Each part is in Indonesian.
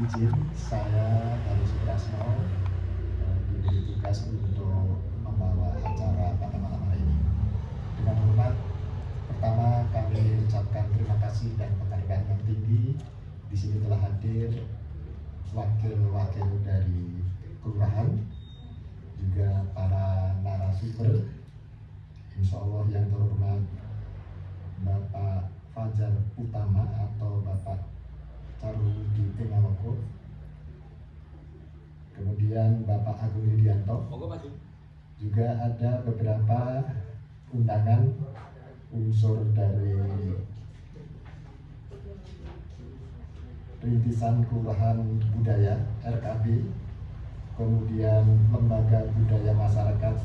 izin saya dari Suprasno diberi tugas untuk membawa acara pada malam hari ini. Dengan hormat, pertama kami ucapkan terima kasih dan penghargaan yang tinggi. Di sini telah hadir wakil-wakil dari kelurahan, juga para narasumber. Insya Allah yang terhormat Bapak Fajar Utama atau Bapak Carudi Pinaloko, kemudian Bapak Agung Yudianto, juga ada beberapa undangan unsur dari Rintisan Kelurahan Budaya RKB, kemudian Lembaga Budaya Masyarakat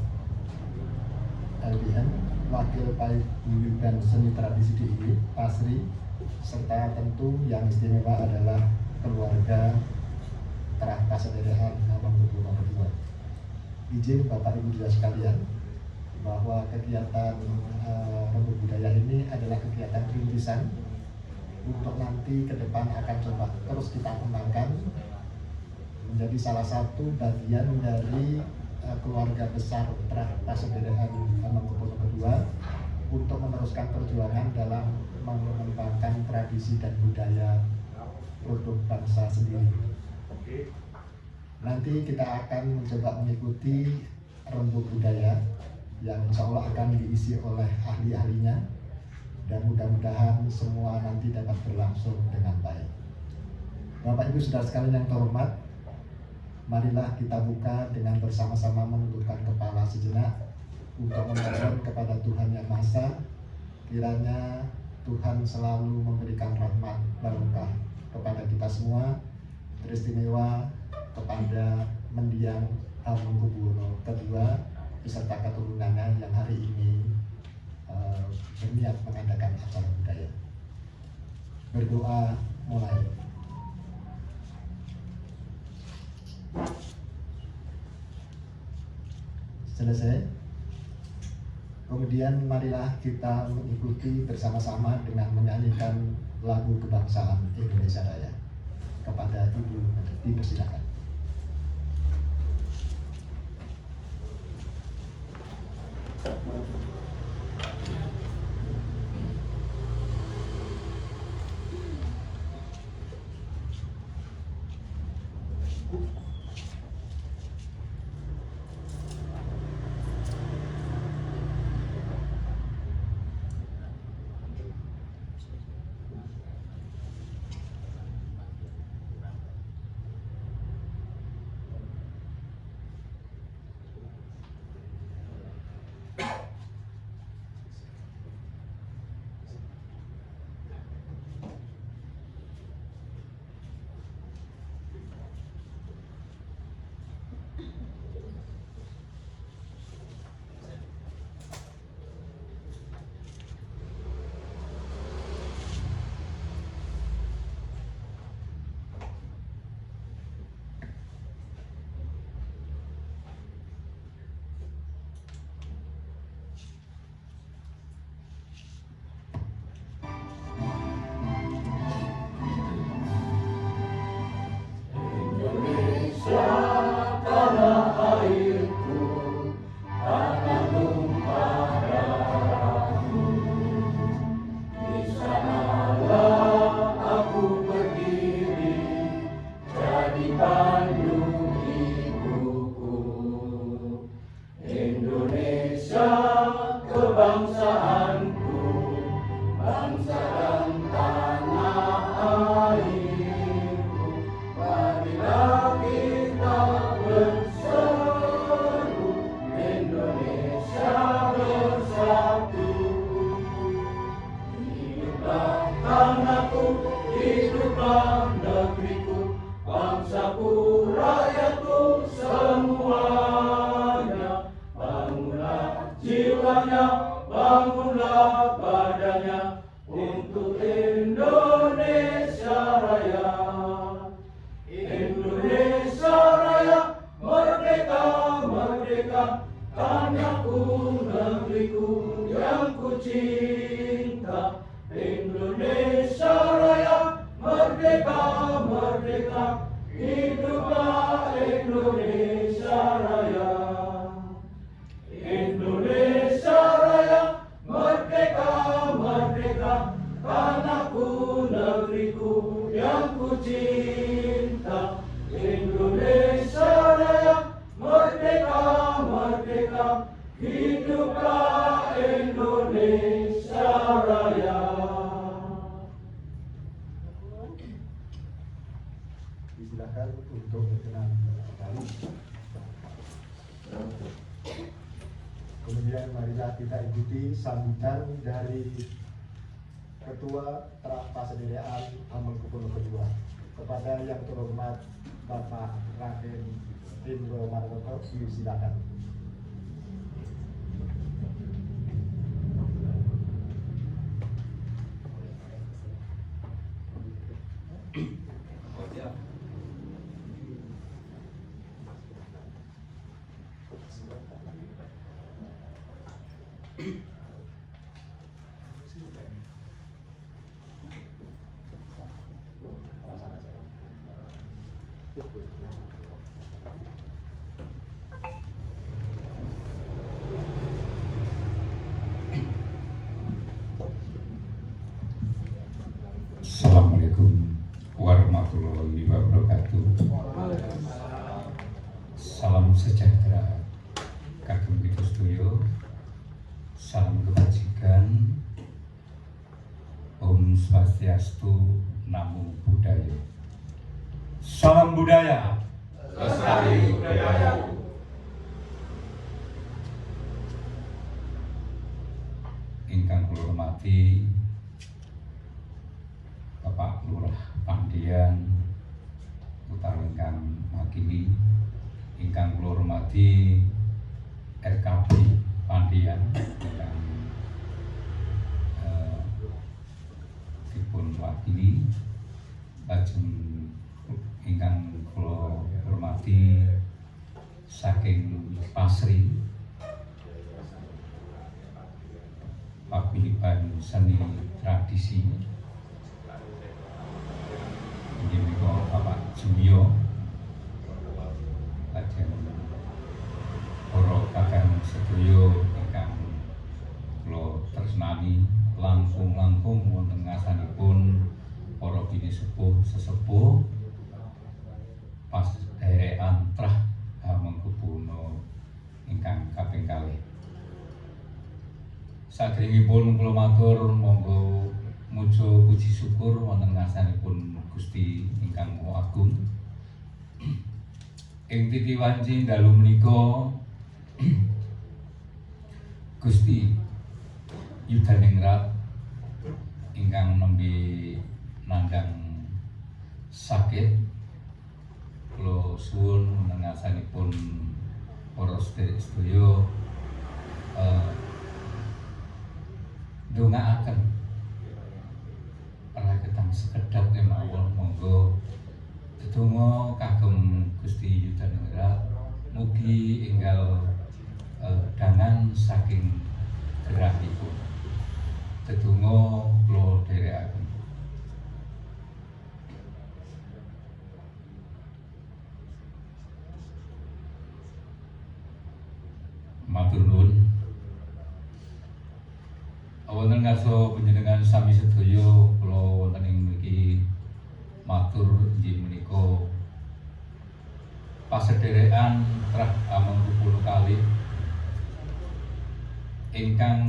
LBM, Wakil Paguyuban Seni Tradisi DIY Pasri, serta tentu yang istimewa adalah keluarga Terah Pasederehan Hamengkubuwono II. Izin Bapak Ibu juga sekalian bahwa kegiatan Rembuk Budaya ini adalah kegiatan rintisan untuk nanti ke depan akan coba terus kita kembangkan menjadi salah satu bagian dari keluarga besar Terah Pasederehan Hamengkubuwono II untuk meneruskan perjuangan dalam mengembangkan tradisi dan budaya produk bangsa sendiri. Nanti kita akan mencoba mengikuti Rembuk Budaya yang insya Allah akan diisi oleh ahli-ahlinya, dan mudah-mudahan semua nanti dapat berlangsung dengan baik. Bapak Ibu Saudara sekalian yang terhormat, marilah kita buka dengan bersama-sama menundukkan kepala sejenak untuk memohon kepada Tuhan Yang Maha Esa, kiranya Tuhan selalu memberikan rahmat barokah kepada kita semua, teristimewa kepada mendiang Hamengkubuwono II beserta keturunannya yang hari ini berniat mengadakan acara budaya. Berdoa mulai. Selesai. Kemudian marilah kita mengikuti bersama-sama dengan menyanyikan lagu kebangsaan Indonesia Raya. Kepada Ibu dipersilakan. Bangunlah badannya untuk Indonesia Raya. Indonesia Raya, merdeka, merdeka, tanahku, negeriku yang ku cinta. Indonesia Raya, merdeka. merdeka, merdeka, hiduplah Indonesia Raya. Indonesia Raya, merdeka, merdeka, tanahku, negeriku yang ku cinta. Indonesia Raya, merdeka, merdeka, hiduplah Indonesia Raya. Silakan untuk berkenan kembali. Kemudian marilah kita ikuti sambutan dari Ketua Prapasederiaan Hamengkubuwono II kepada yang terhormat Bapak Raden Indro Margono. Silakan. Assalamualaikum warahmatullahi wabarakatuh. Salam sejahtera kagem kita sedaya. Salam kebajikan. Om Swastiastu, Namo Buddhaya. Salam budaya. Lestari budaya. Ingkang kula hormati Bapak Lurah Pandian utawi ingkang makili, ingkang kula hormati RKB Pandian ingkang dipun wakili, lajeng ingkang kula hormati saking Pasri Paguyuban Seni Tradisi inggih menika Bapak Jumio, lajeng para kakang sedaya ingkang kula tresnani, langkung wonten ngasanipun para bini sesepuh Pasederekan Trah Hamengkubuwono ingkang kaping kalih. Sadèrèngipun kula matur monggo muja puji syukur wonten ngarsanipun Gusti ingkang Maha Agung. Ing titi wanci dalu menika Gusti Yudaningrat ingkang nembe nandhang sakit, kula suwun wonten ngarsanipun para sedherek ndongaaken ragetang sekedhap kemawon, monggo dedonga kagem Gusti Yudaningrat mugi enggal dangan saking gerahipun. Dedonga kula dherekaken. Matur nuwun. Wonten ngarsa panjenengan sami sedaya kula wonten ing mriki matur inggih menika Pasederekan Trah Hamengkubuwono kalih ingkang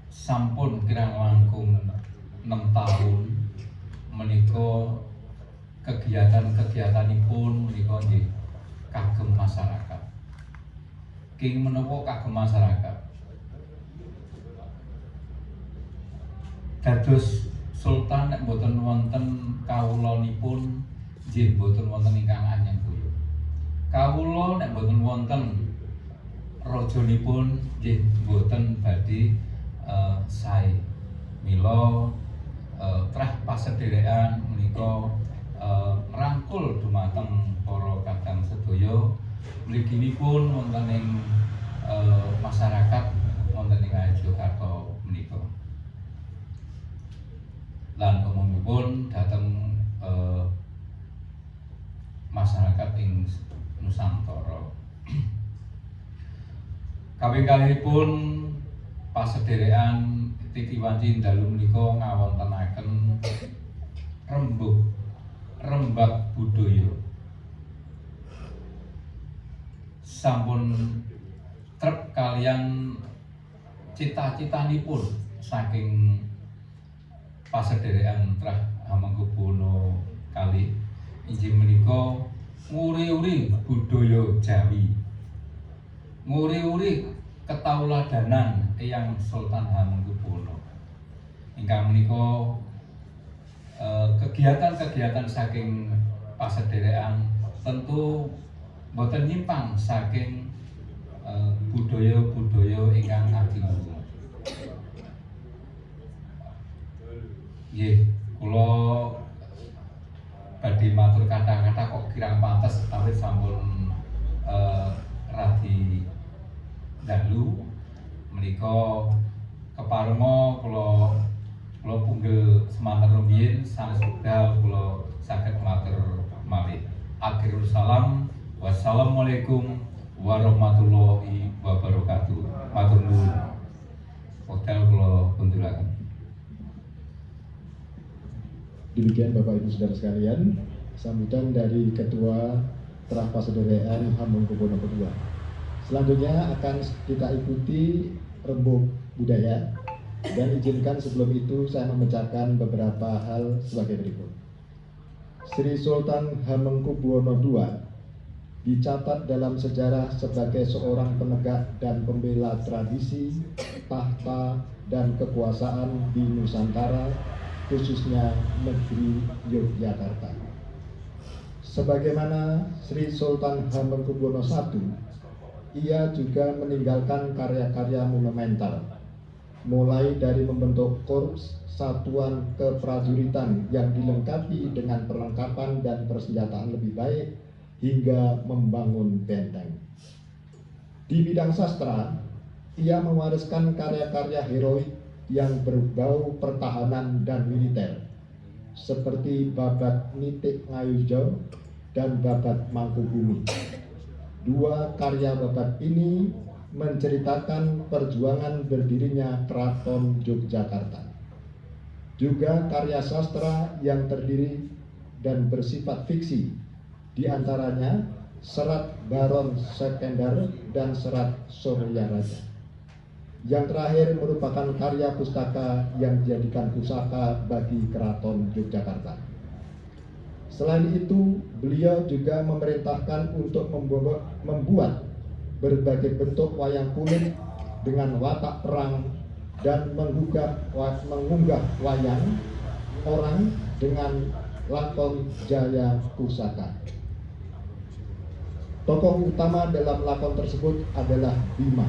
sampun kirang langkung 6 tahun menika kegiatan-kegiatanipun menika nggih kagem masyarakat. King menapa kagem masyarakat? Dados Sultan nek boten wonten kawulanipun nggih boten wonten ingkang anyengkuya. Kawula nek boten wonten rajanipun nggih boten badhe sae. Mila Trah Pasederekan menika ngrangkul dumateng para kakang sedaya mliginipun wonten ing masyarakat wonten ing Ngayogyakarta menika. lan umumipun dhateng masyarakat ing Nusantara. Kaping-kalihipun pasederekan titiwanci dalu menika ngawontenaken rembag budaya sampun trep kalian cita-citanipun saking pasederekan Trah Hamengkubuwana kalih inggih menika nguri-uri budaya Jawi, nguri-uri ketauladanan Eyang Sultan Hamengkubuwana. Ingkang menika kegiatan-kegiatan saking pasederekan tentu boten nyimpang saking budaya-budaya ingkang adiluhur. Nggih, kula badhe matur kata-kata kok kirang pantes awit sampun radi dalu menika keparenga kula punggel semanten rumiyin sanes wekdal kula saged matur malih. Akhirul salam. Wassalamualaikum warahmatullahi wabarakatuh. Matur nuwun. Wekdal kula kunduraken. Demikian Bapak Ibu Saudara sekalian, sambutan dari Ketua Trah Pasederekan Hamengkubuwana II. Selanjutnya akan kita ikuti rembug budaya, dan izinkan sebelum itu saya membacakan beberapa hal sebagai berikut. Sri Sultan Hamengkubuwana II dicatat dalam sejarah sebagai seorang penegak dan pembela tradisi, tahta, dan kekuasaan di Nusantara, khususnya negeri Yogyakarta. Sebagaimana Sri Sultan Hamengkubuwana I, ia juga meninggalkan karya-karya monumental, mulai dari membentuk korps satuan keprajuritan yang dilengkapi dengan perlengkapan dan persenjataan lebih baik, hingga membangun benteng. Di bidang sastra, ia mewariskan karya-karya heroik yang berbau pertahanan dan militer, seperti Babad Nitik Ngayuja dan Babad Mangkubumi. Dua karya babad ini menceritakan perjuangan berdirinya Keraton Yogyakarta. Juga karya sastra yang terdiri dan bersifat fiksi, di antaranya Serat Baron Sekendar dan Serat Surya Raja. Yang terakhir merupakan karya pustaka yang dijadikan pusaka bagi Keraton Yogyakarta. Selain itu, beliau juga memerintahkan untuk membuat berbagai bentuk wayang kulit dengan watak perang dan mengunggah wayang orang dengan lakon Jaya Pusaka. Tokoh utama dalam lakon tersebut adalah Bima,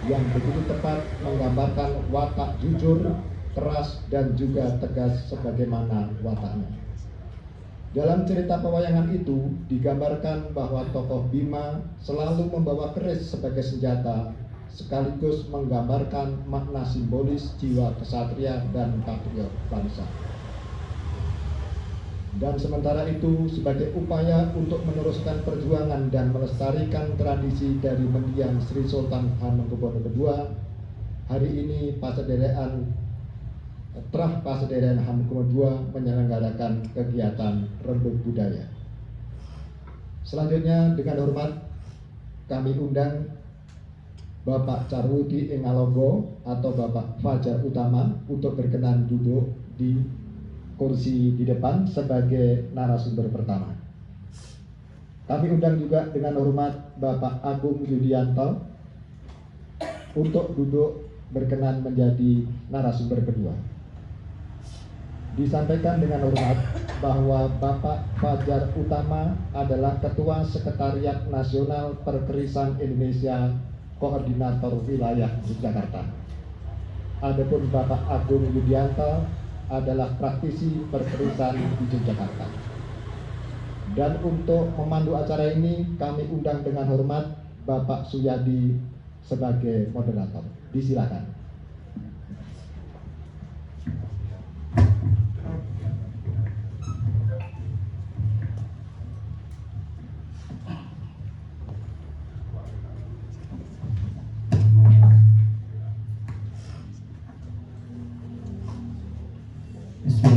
yang begitu tepat menggambarkan watak jujur, keras, dan juga tegas sebagaimana wataknya. Dalam cerita pewayangan itu digambarkan bahwa tokoh Bima selalu membawa keris sebagai senjata, sekaligus menggambarkan makna simbolis jiwa kesatria dan patriot bangsa. Dan sementara itu, sebagai upaya untuk meneruskan perjuangan dan melestarikan tradisi dari mendiang Sri Sultan Hamengkubuwana II, hari ini Trah Pasederekan Hamengkubuwana II menyelenggarakan kegiatan rembug budaya. Selanjutnya, dengan hormat kami undang Bapak Carwudi Engalonggo atau Bapak Fajar Utama untuk berkenan duduk di kursi di depan sebagai narasumber pertama. Kami undang juga dengan hormat Bapak Agung Yudianto untuk duduk berkenan menjadi narasumber kedua. Disampaikan dengan hormat bahwa Bapak Fajar Utama adalah Ketua Sekretariat Nasional Perkerisan Indonesia Koordinator Wilayah Yogyakarta. Adapun Bapak Agung Yudianto adalah praktisi perkerisan di Yogyakarta. Dan untuk memandu acara ini kami undang dengan hormat Bapak Suyadi sebagai moderator. Disilakan.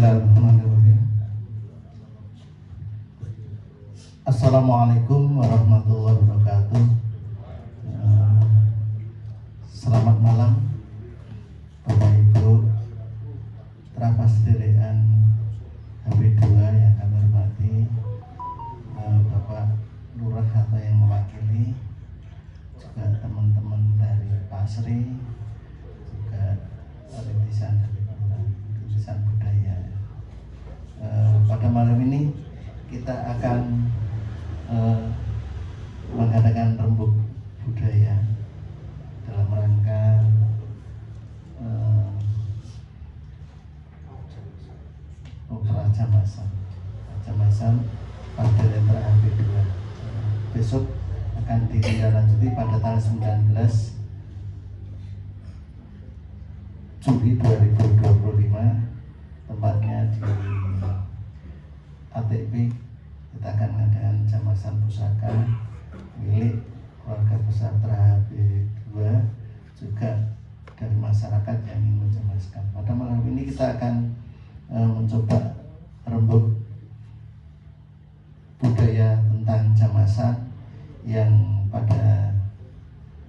Bismillahirrahmanirrahim. Assalamualaikum warahmatullahi wabarakatuh. Selamat malam Bapak Ibu Trapas Sederean HB2 yang kami hormati, Bapak Lurah atau yang mewakili, juga teman-teman dari Pasri, juga rintisan dari rintisan budaya. Pada malam ini kita akan mengadakan rembuk budaya dalam rangka Jamasan pada Lentra HB2. Besok akan ditindaklanjuti pada tanggal 19 Juli 2025, tempatnya di ATP. Kita akan mengadakan jamasan pusaka milik keluarga besar HB2, juga dari masyarakat yang ingin mencemaskan. Pada malam ini kita akan mencoba rembuk budaya tentang jamasan yang pada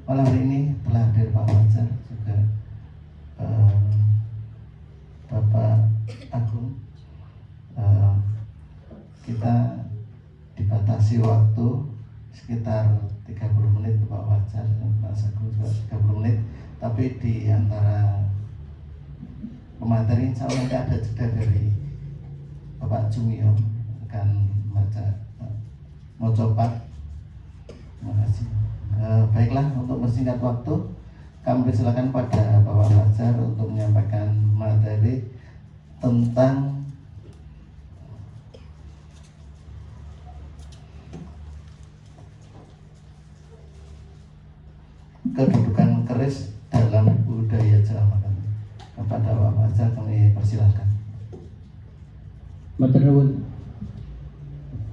malam ini telah hadir Pak Wajar, juga Bapak Agung. Kita dibatasi waktu sekitar 30 menit Pak Wajar dan Pak Agung juga 30 menit, tapi di antara pemateri insya Allah ada jeda dari Bapak Jumio akan mau coba. Terima kasih. Baiklah, untuk bersingkat waktu kami persilakan pada Bapak Wajar untuk menyampaikan materi tentang kedudukan keris dalam budaya Jawa. Kepada Bapak Wajar kami persilahkan. Matur nuwun.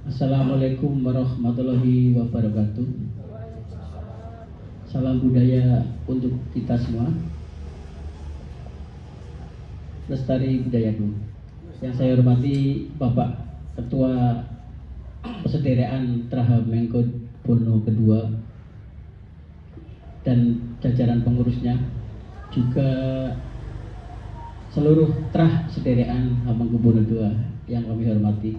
Assalamualaikum warahmatullahi wabarakatuh. Salam budaya untuk kita semua. Lestari budayaku. Yang saya hormati Bapak Ketua Persederean Traha Mengkobono II dan jajaran pengurusnya, juga seluruh Trah Sederean Hamengkubuwono II yang kami hormati,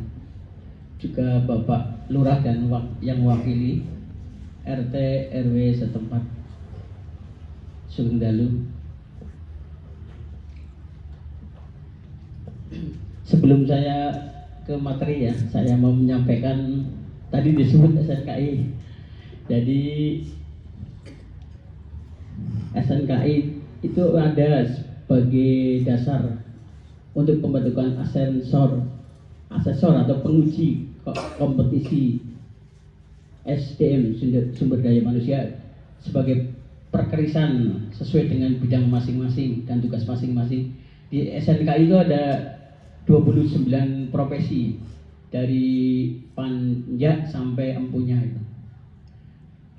juga Bapak Lurah dan yang mewakili RT RW setempat Sugeng Dalu. Sebelum saya ke materi ya, saya mau menyampaikan tadi disebut SNKI. Jadi SNKI itu ada sebagai dasar untuk pembentukan asesor atau penguji kompetisi SDM sumber daya manusia sebagai perkerisan sesuai dengan bidang masing-masing dan tugas masing-masing. Di SNKI itu ada 29 profesi dari panja sampai empunya itu.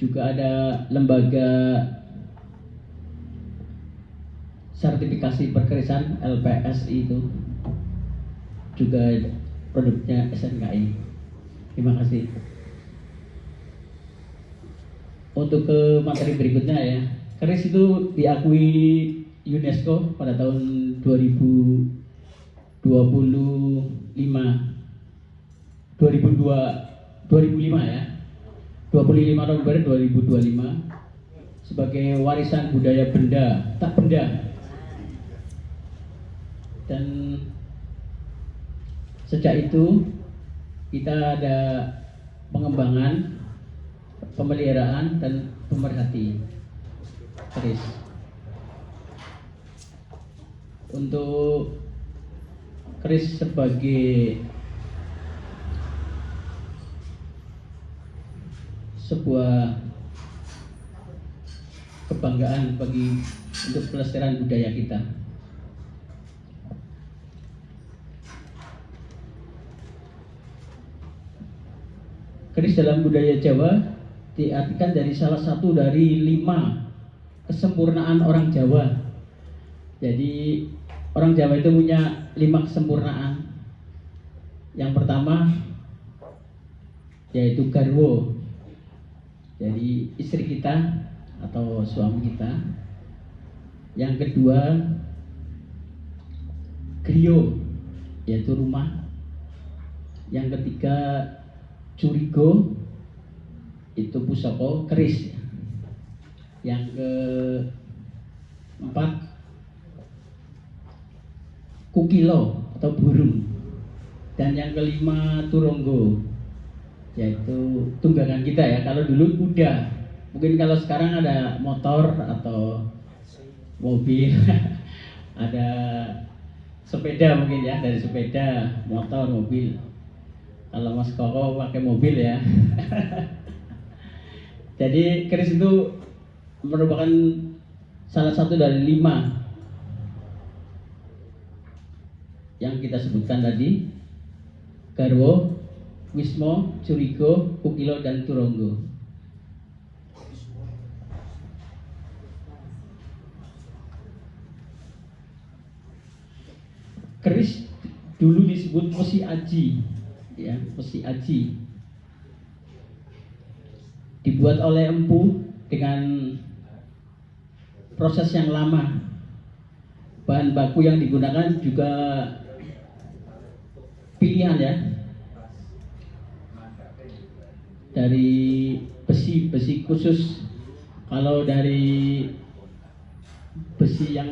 Juga ada lembaga sertifikasi perkerisan LPSI itu, juga produknya SNKI. Terima kasih. Untuk ke materi berikutnya ya, keris itu diakui UNESCO pada tahun 2005 ya, 25 November 2025 sebagai warisan budaya benda tak benda. Dan sejak itu kita ada pengembangan, pemeliharaan dan pemerhati keris. Untuk keris sebagai sebuah kebanggaan bagi untuk pelestarian budaya kita. Keris dalam budaya Jawa diartikan dari salah satu dari 5 kesempurnaan orang Jawa. Jadi orang Jawa itu punya 5 kesempurnaan. Yang pertama yaitu garwo, jadi istri kita atau suami kita. Yang kedua griyo, yaitu rumah. Yang ketiga curigo, itu pusoko keris. Yang keempat kukilo atau burung. Dan yang kelima turonggo, yaitu tunggangan kita ya. Kalau dulu kuda, mungkin kalau sekarang ada motor atau mobil, ada sepeda mungkin ya, dari sepeda, motor, mobil. Kalau Mas Koko pakai mobil ya. Jadi keris itu merupakan salah satu dari 5 yang kita sebutkan tadi: garwo, wismo, curigo, kukilo, dan turonggo. Keris dulu disebut pesi aji, ya, pesi aji. Dibuat oleh empu dengan proses yang lama. Bahan baku yang digunakan juga pilihan ya, dari besi khusus. Kalau dari besi yang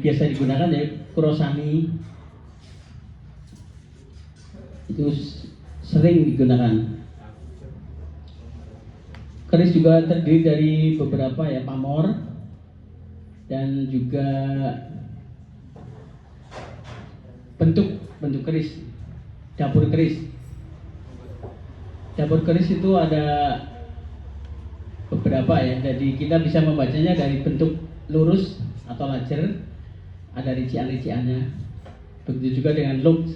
biasa digunakan ya kurosami, itu sering digunakan. Keris juga terdiri dari beberapa ya pamor dan juga bentuk keris. Dapur keris. Dapur keris itu ada beberapa ya. Jadi kita bisa membacanya dari bentuk lurus atau lajer, ada rician-riciannya. Begitu juga dengan look.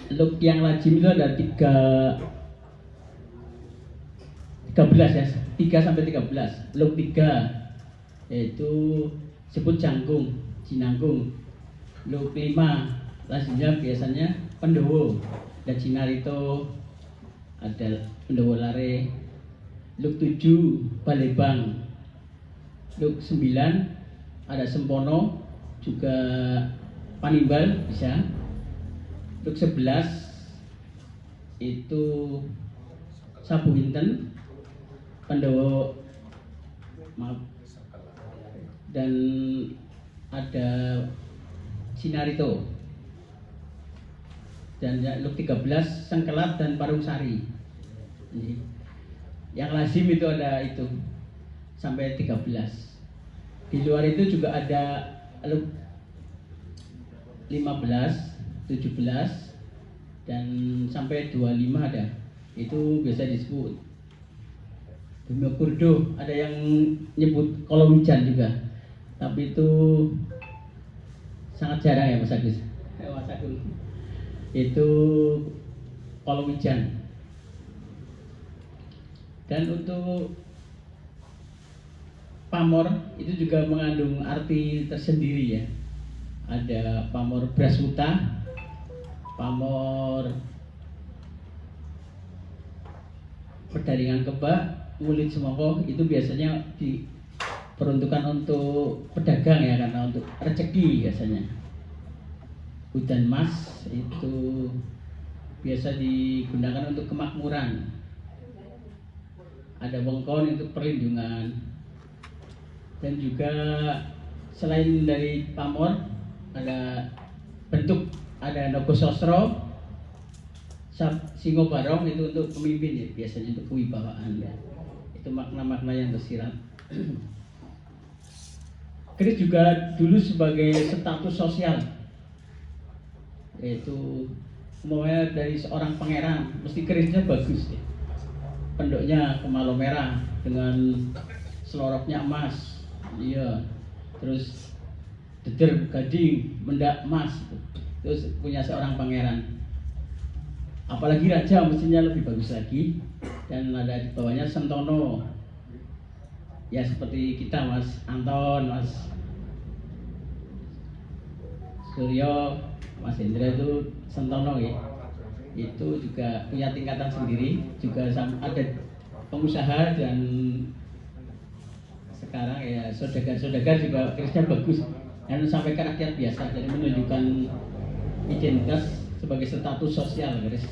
Look yang lazim itu ada 13 ya, 3 sampai 13. Look 3 yaitu sebut jangkung, jinangkung. Look 5 lazimnya biasanya pendowo, dan cinarito, ada pendowo lare. Look 7 balebang. Look 9 ada sempono, juga panimbal bisa. Look 11 itu sabu hinten, pendowo, maaf, dan ada sinarito. Dan look 13 sengkelat dan parung sari. Yang lazim itu ada itu sampai 13. Di luar itu juga ada look 15, 17 dan sampai 25 ada. Itu biasa disebut Bumi Kurdo. Ada yang nyebut kolowijan juga, tapi itu sangat jarang ya Mas Agus. Mas Agung. Itu kolowijan. Dan untuk pamor itu juga mengandung arti tersendiri ya. Ada pamor brasuta, pamor perdaringan kebak, kulit semongko. Itu biasanya diperuntukkan untuk pedagang ya, karena untuk rezeki biasanya. Hujan mas itu biasa digunakan untuk kemakmuran. Ada wengkon untuk perlindungan. Dan juga selain dari pamor ada bentuk, ada nogososro, singo barong, itu untuk pemimpin ya, biasanya untuk kewibawaan ya. Itu makna-makna yang tersirat. Keris juga dulu sebagai status sosial, yaitu semuanya dari seorang pangeran mesti kerisnya bagus ya. Pendoknya kemalo merah dengan seloroknya emas, iya, terus dejer gading, mendak emas, terus punya seorang pangeran. Apalagi raja mestinya lebih bagus lagi. Dan ada di bawahnya sentono, ya seperti kita Mas Anton, Mas Suryo, Mas Hendra itu Sentono ya. Itu juga punya tingkatan sendiri, juga ada pengusaha dan sekarang ya saudagar juga kerisnya bagus dan sampai ke rakyat biasa, jadi menunjukkan identitas sebagai status sosial keris.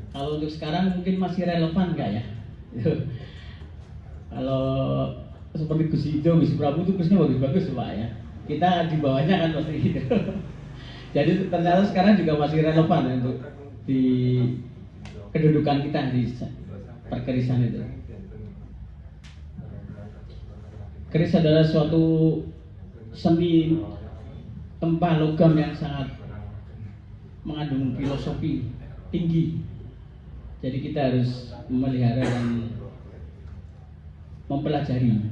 Kalau untuk sekarang mungkin masih relevan nggak ya? Kalau seperti Gus Ido, Gus Prabu itu kerisnya bagus-bagus Pak ya. Kita di bawahnya kan pasti gitu. Jadi ternyata sekarang juga masih relevan ya, untuk di kedudukan kita di perkerisan itu. Keris adalah suatu seni tempah logam yang sangat mengandung filosofi tinggi. Jadi kita harus memelihara dan mempelajari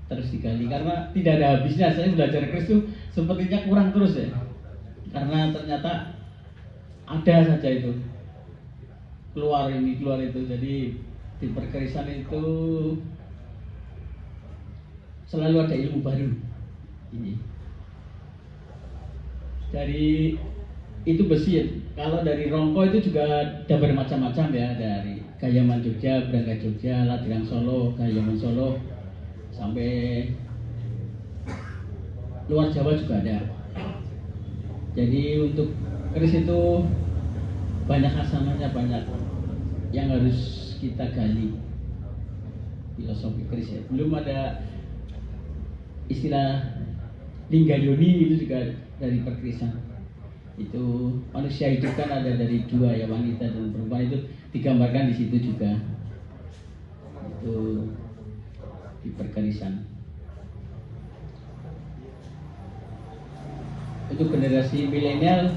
terus digali, karena tidak ada habisnya. Saya belajar keris itu sepertinya kurang terus ya, karena ternyata ada saja itu, keluar ini keluar itu. Jadi di perkerisan itu selalu ada ilmu baru ini. Dari itu besi ya. Kalau dari rongko itu juga ada bermacam-macam ya, dari Gayaman Jogja, Brangga Jogja, Ladrang Solo, Gayaman Solo, sampai luar Jawa juga ada. Jadi untuk keris itu banyak khasanatnya, banyak yang harus kita gali filosofi keris ya. Belum ada istilah Linggayoni, itu juga dari perkerisan. Itu manusia itu kan ada dari dua ya, wanita dan perempuan, itu digambarkan di situ juga. Itu di perkerisan. Untuk generasi milenial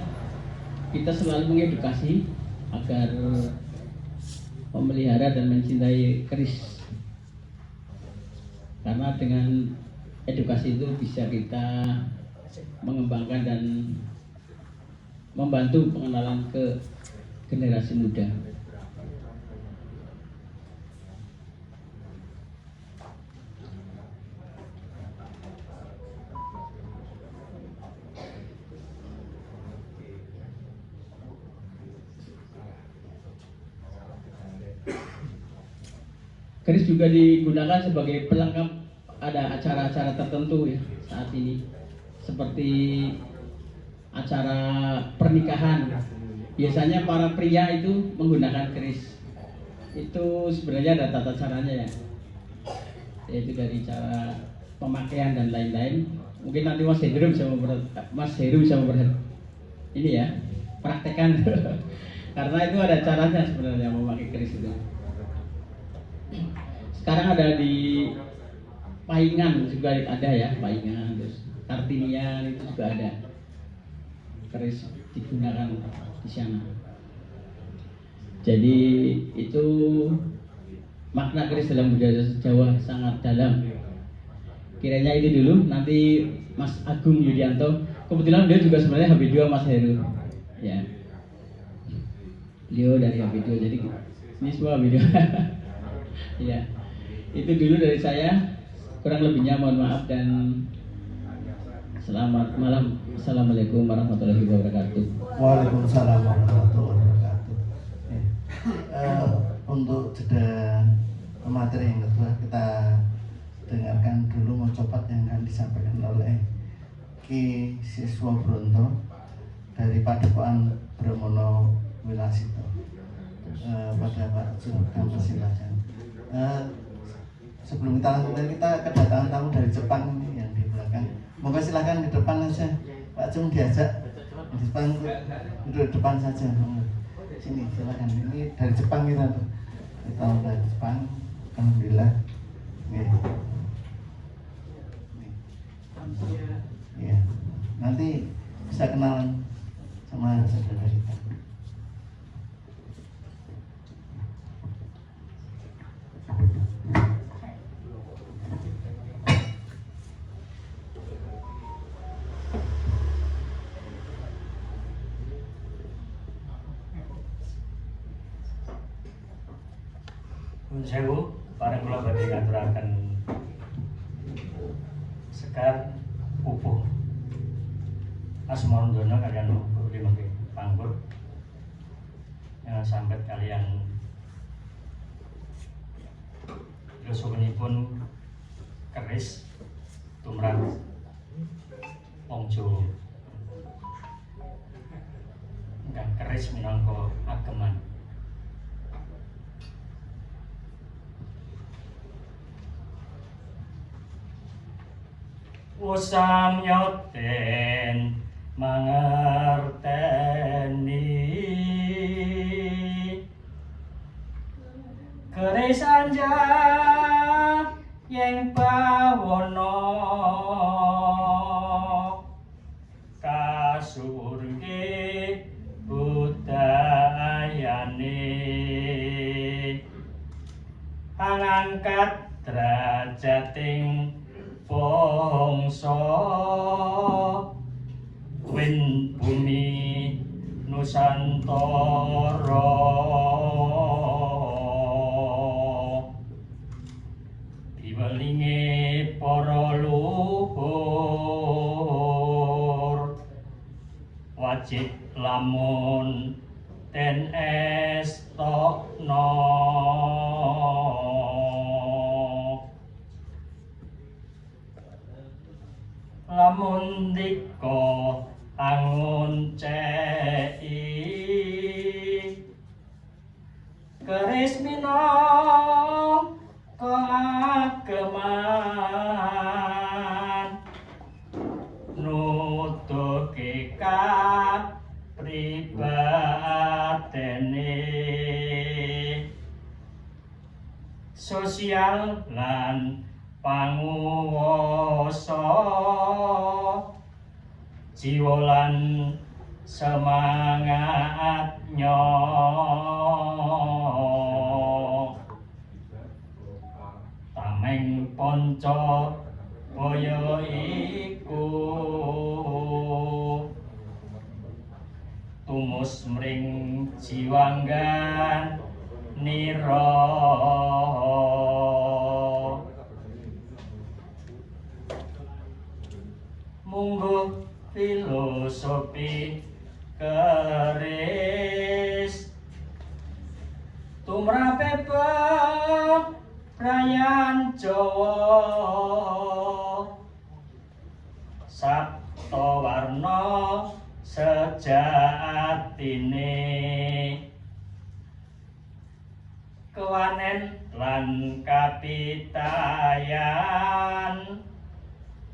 kita selalu mengedukasi agar memelihara dan mencintai keris, karena dengan edukasi itu bisa kita mengembangkan dan membantu pengenalan ke generasi muda. Keris juga digunakan sebagai pelengkap, ada acara-acara tertentu ya saat ini, seperti acara pernikahan. Biasanya para pria itu menggunakan keris. Itu sebenarnya ada tata caranya ya, yaitu dari cara pemakaian dan lain-lain. Mungkin nanti Mas Heru bisa ini ya, praktekkan. Karena itu ada caranya sebenarnya memakai keris itu. Sekarang ada di Paingan juga ada ya, Paingan, terus Kartinian itu juga ada keris digunakan di sana. Jadi itu makna keris dalam budaya Jawa sangat dalam. Kiranya itu dulu, nanti Mas Agung Yudianto, kebetulan dia juga sebenarnya HP2 Mas Heru ya, beliau dari HP2, jadi ini semua HP2. Ya, itu dulu dari saya, kurang lebihnya mohon maaf dan selamat malam. Assalamualaikum warahmatullahi wabarakatuh. Waalaikumsalam warahmatullahi wabarakatuh. Untuk jeda materi yang kedua, kita dengarkan dulu mocopat yang akan disampaikan oleh Ki Siswa Bronto dari Padepokan Bromono Wilasito. Pada Pak Jurkam, silakan. Sebelum kita lanjutkan, kita kedatangan tamu dari Jepang ini yang di belakang. Moga silakan ke depan aja, Pak Cung diajak di depan, duduk depan saja. Sini silakan. Ini dari Jepang kita tuh. Kita dari Jepang, alhamdulillah. Ya, nanti bisa kenalan sama saudara kita. Sewu, para kula badhe ngaturaken sekar pupuh Asmondana kalian Budi mangke panggur sampai kalian yosukenipun keris tumrap wong Jawa ingkang keris minangka ageman. Usam nyoten mangerteni keris anja yang bawono kasurge budayane angangkat drajating bangsa win bumi Nusantara diwelingi para luhur wajib lamun ten estokno lamun dika angun cei keris minangka ageman nutuke kapribadene sosial lan panguwasa jiwa lan semangatnya tameng ponco boyo iku tumus mring jiwanggan nira mungguh filosofi keris tumrape prayan Jawa sabta warna sejatine kewanen lan kapitayan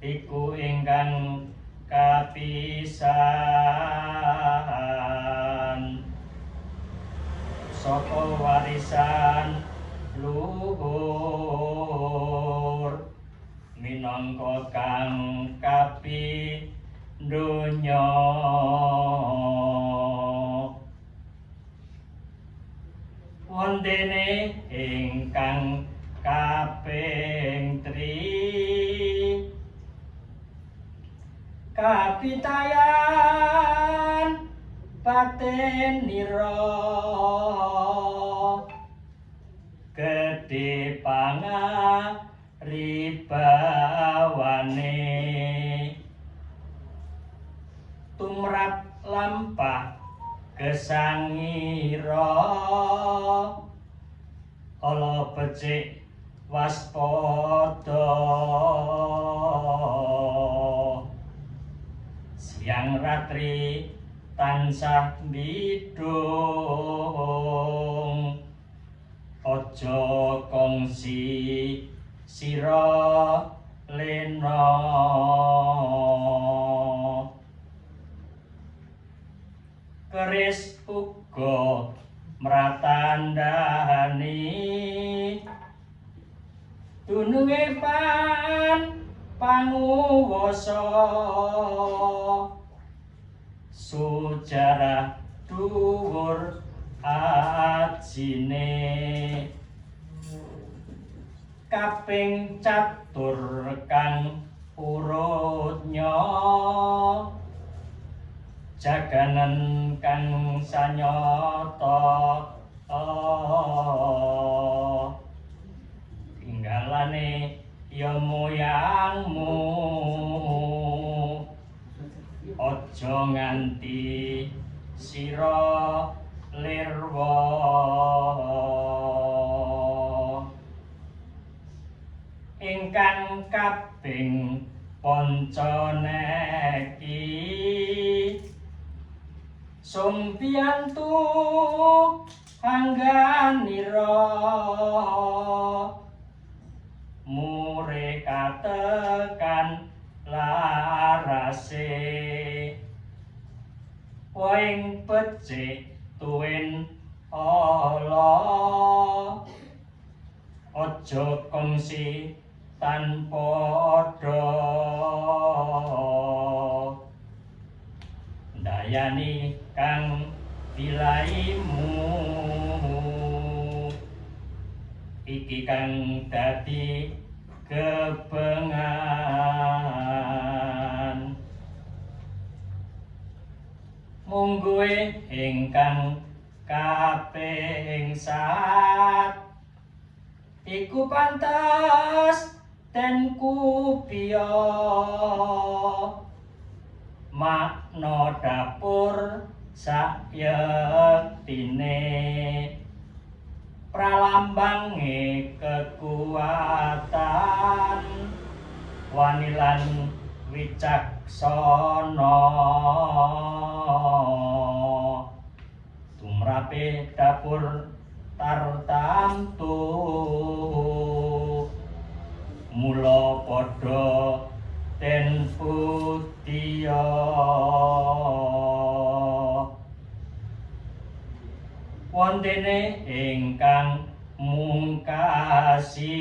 iku ingkang kapisan saka warisan luhur minangka kang kapindhonya wondene ingkang kaping 3 kapitayan patenira gedhe pangaribawane tumrap lampah gesangira ala becik waspada siang ratri tansah bidung ojo kongsi sira lena keris uga mratandhani dununge panguwasa sujarah dhuwur ajine kaping 4 kang urutnya jaganan kang sanyata tinggalane ya moyangmu aja nganti sira lirwa. Ingkang kaping ponconeki sumpiyantu angganira mure katekan larase waing becik tuwin ala aja kongsi tanpa padha dayani kang dilaimu iki kang dadi kebengan mungguhe ingkang kaping sat iku pantes den kupiya makna dapur sayektine pralambange kekuatan wanilan wicaksana tumrape dapur tartamtu mula padha den putya wontene ingkang mungkasi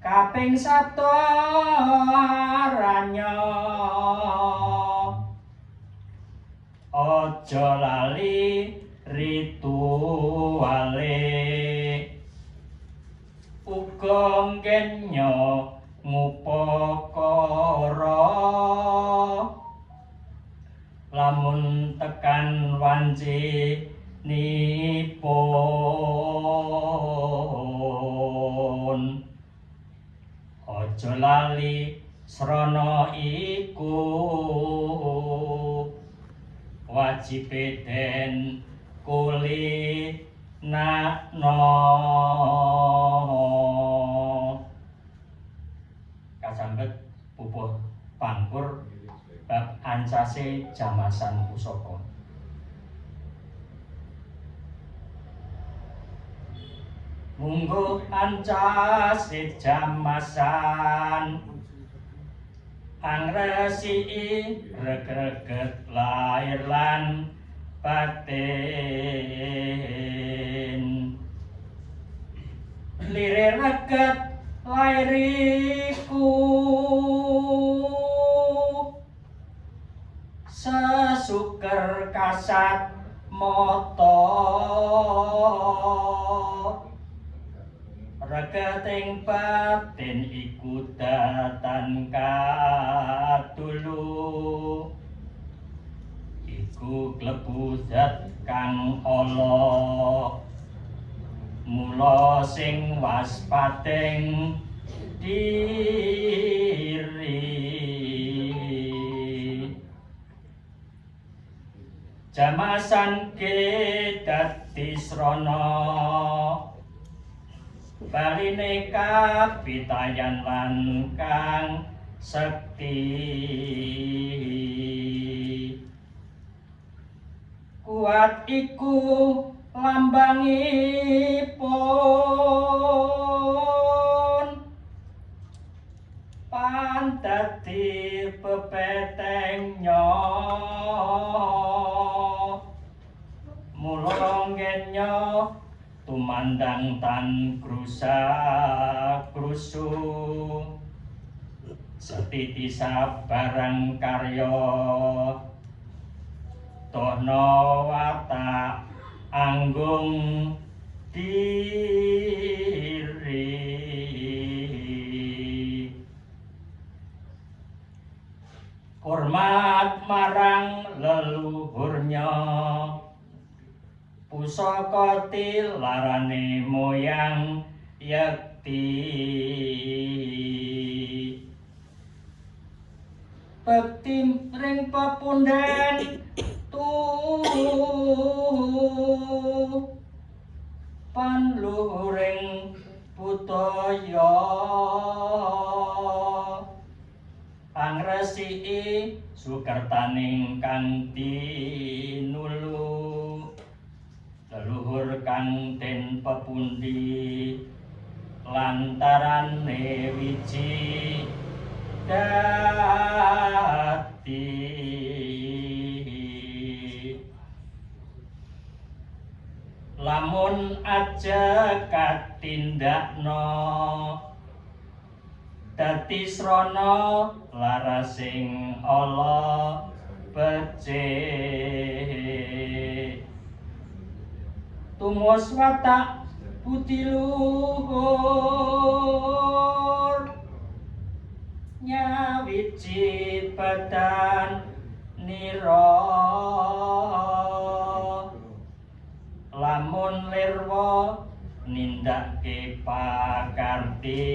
kaping 1 aranya aja lali rituale uga ngenya ngupakara lamun tekan wanci nipun aja lali srana iku wajibe den kulinakno kasambet pupuh pangkur bab ancase jamasan pusaka. Mungguh ancase jamasan angresiki regreget lair lan batin lirir reget lairiku sesuker kasat mata regeting batin iku datan kadulu iku klebu zat kang ala mula sing waspading diri jamasan ke dadi srana baline kapitayan lan kang sekti kuat iku lambangipun pantati pepetengnya mula ngenya tumandang tan krusa-krusu setiti sabarang karya tohna watak anggung diri hormat marang leluhurnya pusaka tilarane moyang yakti bekti ring pepunden panluhuring budaya angresiki sukertaning kang tinulu leluhur kang den pepundi lantarane wiji dadi lamun aja katindakno dadi srana larasing ala becik tumus watak budi luhur nyawiji badan nira lamun lirwa nindake pakarti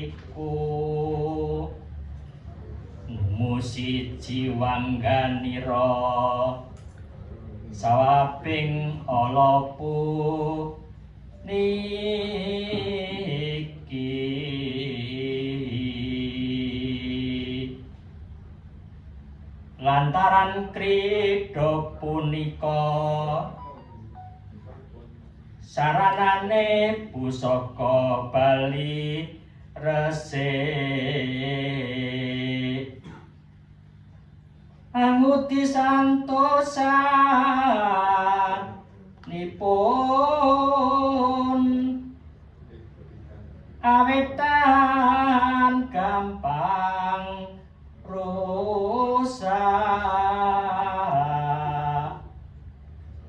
iku musiji wangganira sawaping alapu niki lantaran krida punika saranane pusaka Bali resik anguti santosan nipun awetan gampang rusak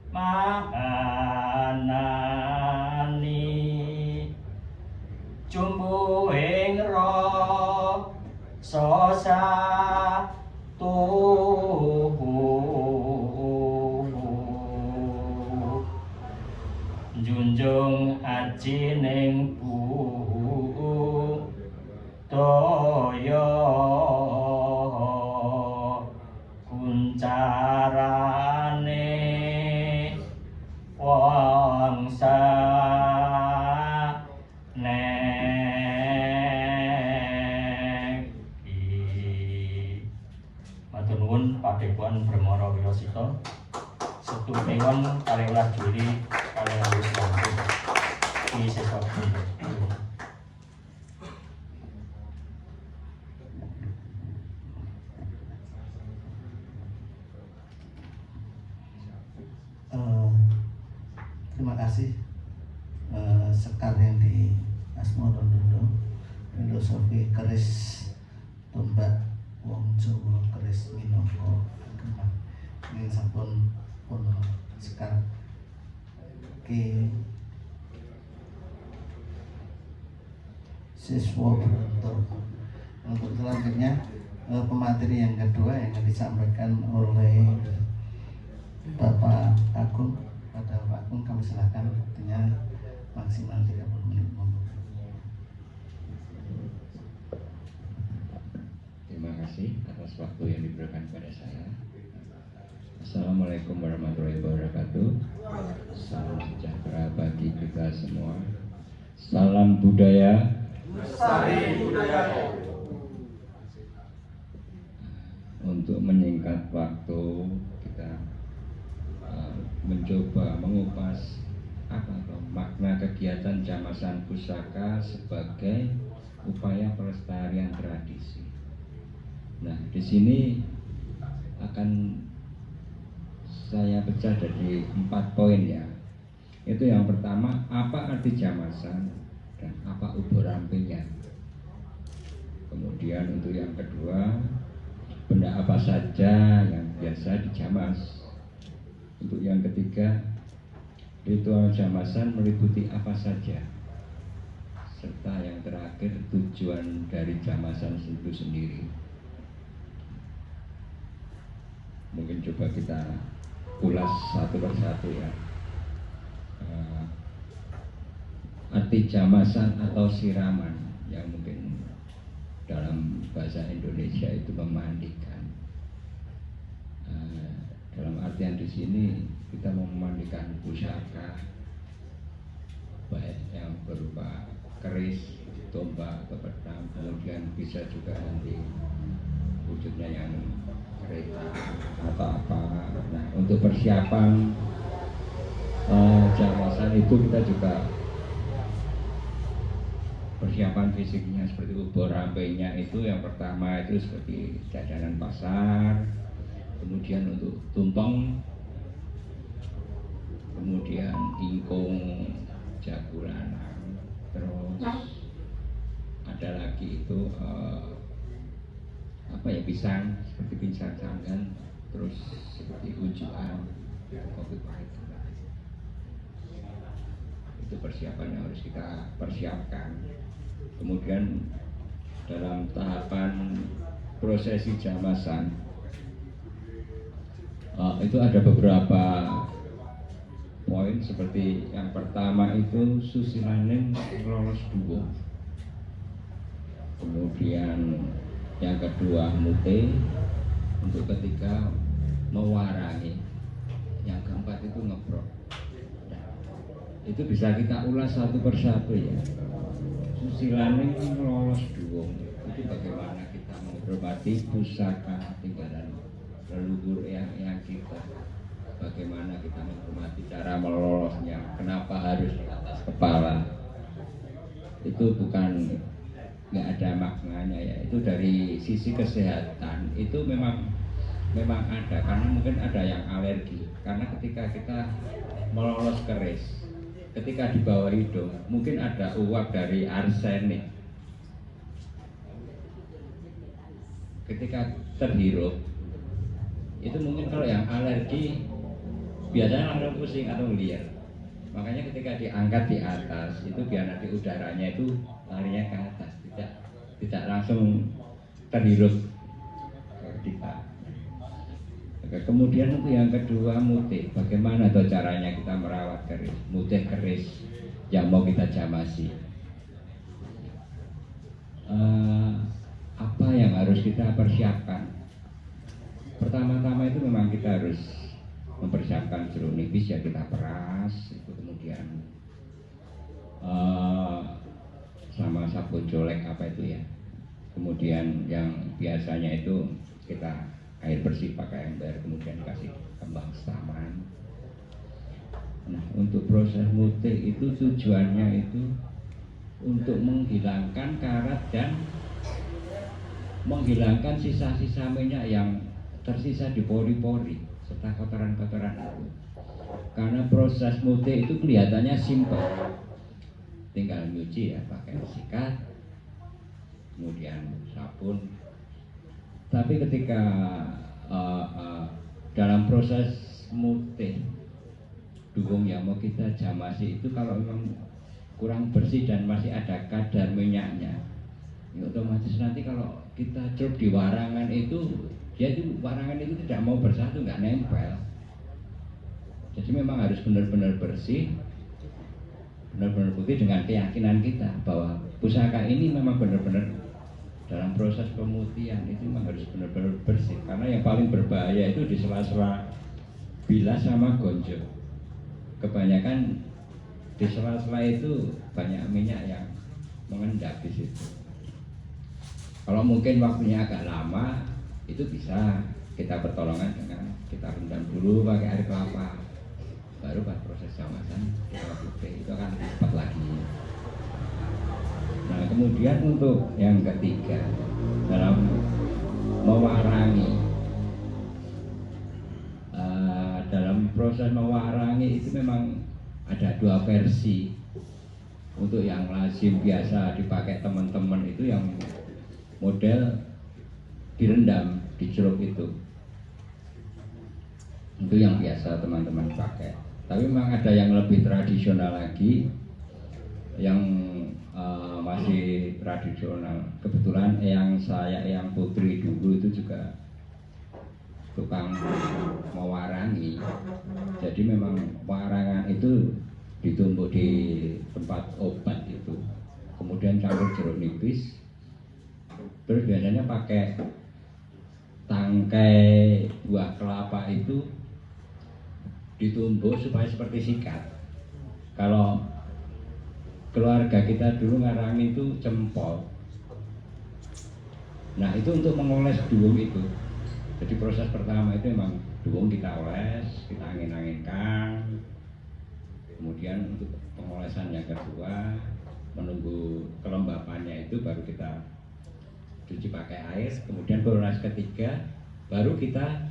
mahanani jumbuhing rasa junjung ajining budaya kuncarane wangsa neki matur nuwun Padepokan Brahmara Wirasita Setu Kliwon kalih welas Juli kalih wis lampun iki sesuk terima kasih Sekar yang di Asmoro Dondo filosofi keris tombak wong Jawa keris minangka agama ini sampun pun Sekar ke siswa beruntung. Untuk selanjutnya pemateri yang kedua yang akan disampaikan oleh Bapak Agung. Pada Bapak Agung kami silakan, waktunya maksimal 30 menit. Terima kasih atas waktu yang diberikan pada saya. Assalamualaikum warahmatullahi wabarakatuh. Salam sejahtera bagi kita semua. Salam budaya. Lestari budaya. Untuk menyingkat waktu, kita mencoba mengupas apa makna kegiatan Jamasan Pusaka sebagai upaya pelestarian tradisi. Nah, di sini akan saya pecah dari 4 poin ya. Itu yang pertama, apa arti Jamasan dan apa ubur rampingnya. Kemudian untuk yang kedua, benda apa saja yang biasa dijamas. Untuk yang ketiga, ritual Jamasan meliputi apa saja. Serta yang terakhir, tujuan dari Jamasan itu sendiri. Mungkin coba kita ulas satu persatu ya. Arti Jamasan atau siraman yang mungkin dalam bahasa Indonesia itu memandikan. Dalam artian di sini kita mau memandikan pusaka, baik yang berupa keris, tombak atau pedang, kemudian bisa juga nanti wujudnya yang kereta atau apa. Nah, untuk persiapan jamasan itu kita juga persiapan fisiknya seperti ubur rampenya itu yang pertama itu seperti jajanan pasar, kemudian untuk tumpeng, kemudian ingkung, jagu lanang, terus ada lagi itu pisang seperti pisang sanggan, terus seperti ujuan, kopi pahit. Itu persiapan yang harus kita persiapkan. Kemudian dalam tahapan prosesi jamasan itu ada beberapa poin, seperti yang pertama itu susilaning lolos duo, kemudian yang kedua mute, untuk ketiga mewarangi, yang keempat itu ngeprok. Itu bisa kita ulas satu persatu ya. Susilaning lolos duwong itu bagaimana kita menghormati pusaka tinggalan leluhur yang kita, bagaimana kita menghormati cara melolosnya, kenapa harus di atas kepala. Itu bukan nggak ada maknanya ya, itu dari sisi kesehatan itu memang ada, karena mungkin ada yang alergi, karena ketika kita melolos keris, ketika di bawah hidung mungkin ada uap dari arsenik, ketika terhirup itu mungkin kalau yang alergi biasanya langsung pusing atau liar, makanya ketika diangkat di atas itu biar nanti udaranya itu larinya ke atas, tidak langsung terhirup kita. Kemudian untuk yang kedua mutih, bagaimana tuh caranya kita merawat keris, mutih keris yang mau kita jamasi. Apa yang harus kita persiapkan? Pertama-tama itu memang kita harus mempersiapkan jeruk nipis yang kita peras, itu kemudian sama sabun colek apa itu ya. Kemudian yang biasanya itu kita air bersih pakai ember, kemudian kasih kembang setaman. Nah, untuk proses mutih itu tujuannya itu untuk menghilangkan karat dan menghilangkan sisa-sisa minyak yang tersisa di pori-pori serta kotoran-kotoran itu. Karena proses mutih itu kelihatannya simpel, tinggal nyuci ya pakai sikat, kemudian sabun. Tapi ketika dalam proses mutih duwong yang mau kita jamasi itu, kalau memang kurang bersih dan masih ada kadar minyaknya, ya otomatis nanti kalau kita celup di warangan itu, dia itu warangan itu tidak mau bersatu, nggak nempel. Jadi memang harus benar-benar bersih, benar-benar putih, dengan keyakinan kita bahwa pusaka ini memang benar-benar dalam proses pemutihan itu memang harus benar-benar bersih. Karena yang paling berbahaya itu di sela-sela bilas sama gonjo. Kebanyakan di sela-sela itu banyak minyak yang mengendap di situ. Kalau mungkin waktunya agak lama, itu bisa kita pertolongan dengan kita rendam dulu pakai air kelapa, baru pas proses jamasan kita putih, itu akan cepat lagi. Nah, kemudian untuk yang ketiga, dalam mewarangi, dalam proses mewarangi itu memang ada dua versi. Untuk yang lazim biasa dipakai teman-teman itu yang model direndam di celup itu yang biasa teman-teman pakai. Tapi memang ada yang lebih tradisional lagi, yang masih tradisional. Kebetulan eyang putri dulu itu juga tukang mewarangi. Jadi memang warangan itu ditumbuk di tempat obat itu, kemudian campur jeruk nipis, Terus biasanya pakai tangkai buah kelapa itu ditumbuk supaya seperti sikat. Kalau keluarga kita dulu ngarang itu cempol. Nah itu untuk mengoles duwung itu. Jadi proses pertama itu memang duwung kita oles, kita angin-anginkan. Kemudian untuk pengolesan yang kedua, menunggu kelembapannya itu baru kita cuci pakai air. Kemudian proses ketiga baru kita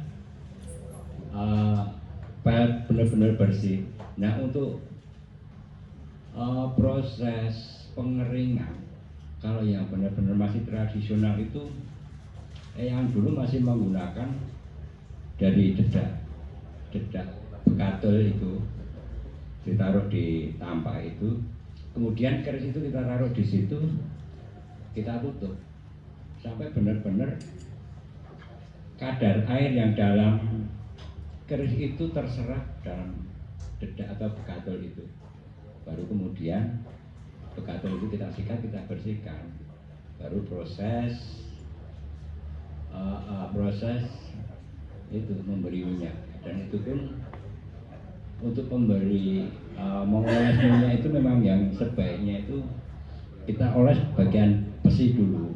pelet benar-benar bersih. Nah untuk proses pengeringan, kalau yang benar-benar masih tradisional itu yang dulu masih menggunakan dari dedak bekatul itu ditaruh di tampah itu, kemudian keris itu kita taruh di situ, kita tutup sampai benar-benar kadar air yang dalam keris itu terserap dalam dedak atau bekatul itu. Baru kemudian bekatul itu kita sikat, kita bersihkan. Baru proses itu memberi minyak, dan itu pun untuk memberi mengoles minyak itu memang yang sebaiknya itu kita oles bagian besi dulu,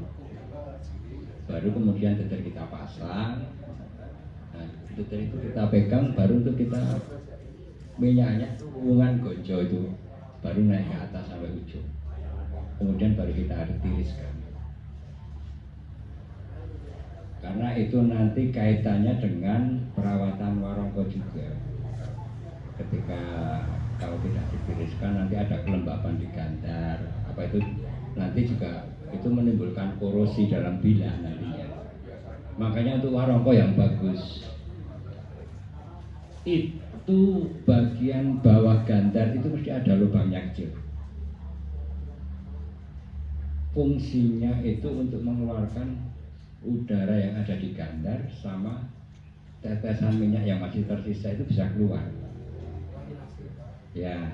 baru kemudian tetel kita pasang. Nah tetel itu kita pegang, baru untuk kita minyaknya hubungan gojo itu baru naik ke atas sampai ujung, kemudian baru kita tiriskan. Karena itu nanti kaitannya dengan perawatan warongko juga. Ketika kalau tidak ditiriskan nanti ada kelembapan di gandar, apa itu nanti juga itu menimbulkan korosi dalam bilah nantinya. Makanya untuk warongko yang bagus itu bagian bawah gandar itu mesti ada lubangnya kecil. Fungsinya itu untuk mengeluarkan udara yang ada di gandar sama tetesan minyak yang masih tersisa itu bisa keluar. Ya,